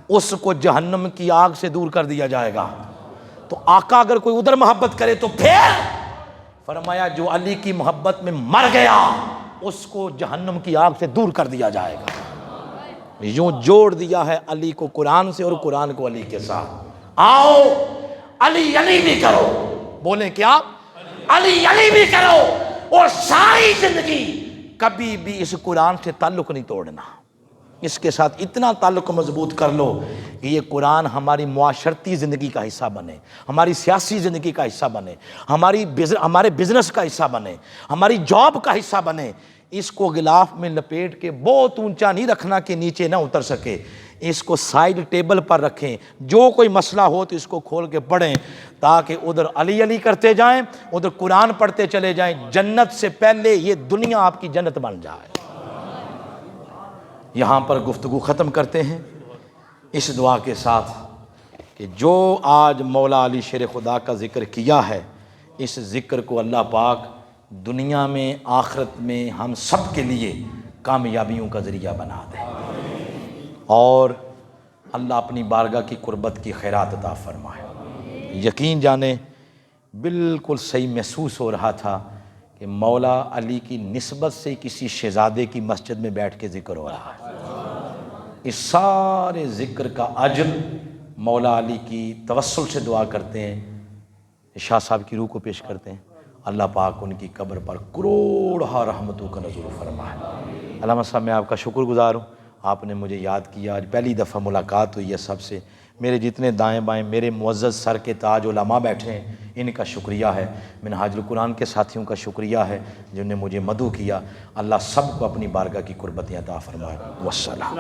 اس کو جہنم کی آگ سے دور کر دیا جائے گا. تو آقا اگر کوئی ادھر محبت کرے تو پھر فرمایا جو علی کی محبت میں مر گیا اس کو جہنم کی آگ سے دور کر دیا جائے گا. یوں جوڑ دیا ہے علی کو قرآن سے اور قرآن کو علی کے ساتھ. آؤ علی علی بھی کرو، بولیں کیا؟ علی علی بھی کرو، اور ساری زندگی کبھی بھی اس قرآن سے تعلق نہیں توڑنا. اس کے ساتھ اتنا تعلق مضبوط کر لو کہ یہ قرآن ہماری معاشرتی زندگی کا حصہ بنے، ہماری سیاسی زندگی کا حصہ بنے، ہمارے بزنس کا حصہ بنے، ہماری جاب کا حصہ بنے. اس کو غلاف میں لپیٹ کے بہت اونچا نہیں رکھنا کہ نیچے نہ اتر سکے، اس کو سائیڈ ٹیبل پر رکھیں. جو کوئی مسئلہ ہو تو اس کو کھول کے پڑھیں تاکہ ادھر علی علی کرتے جائیں، ادھر قرآن پڑھتے چلے جائیں. جنت سے پہلے یہ دنیا آپ کی جنت بن جائے. یہاں پر گفتگو ختم کرتے ہیں اس دعا کے ساتھ کہ جو آج مولا علی شیر خدا کا ذکر کیا ہے، اس ذکر کو اللہ پاک دنیا میں آخرت میں ہم سب کے لیے کامیابیوں کا ذریعہ بنا دے، اور اللہ اپنی بارگاہ کی قربت کی خیرات عطا فرمائے. یقین جانیں بالکل صحیح محسوس ہو رہا تھا کہ مولا علی کی نسبت سے کسی شہزادے کی مسجد میں بیٹھ کے ذکر ہو رہا ہے. اس سارے ذکر کا اجر مولا علی کی توسل سے دعا کرتے ہیں. شاہ صاحب کی روح کو پیش کرتے ہیں. اللہ پاک ان کی قبر پر کروڑہ رحمتوں کا نزول فرمائے. علامہ صاحب میں آپ کا شکر گزار ہوں، آپ نے مجھے یاد کیا. آج پہلی دفعہ ملاقات ہوئی ہے سب سے. میرے جتنے دائیں بائیں میرے معزز سر کے تاج علماء بیٹھے ہیں، ان کا شکریہ ہے. منہاج القرآن کے ساتھیوں کا شکریہ ہے جنہوں نے مجھے مدعو کیا. اللہ سب کو اپنی بارگاہ کی قربتیں عطا فرمائے. والسلام.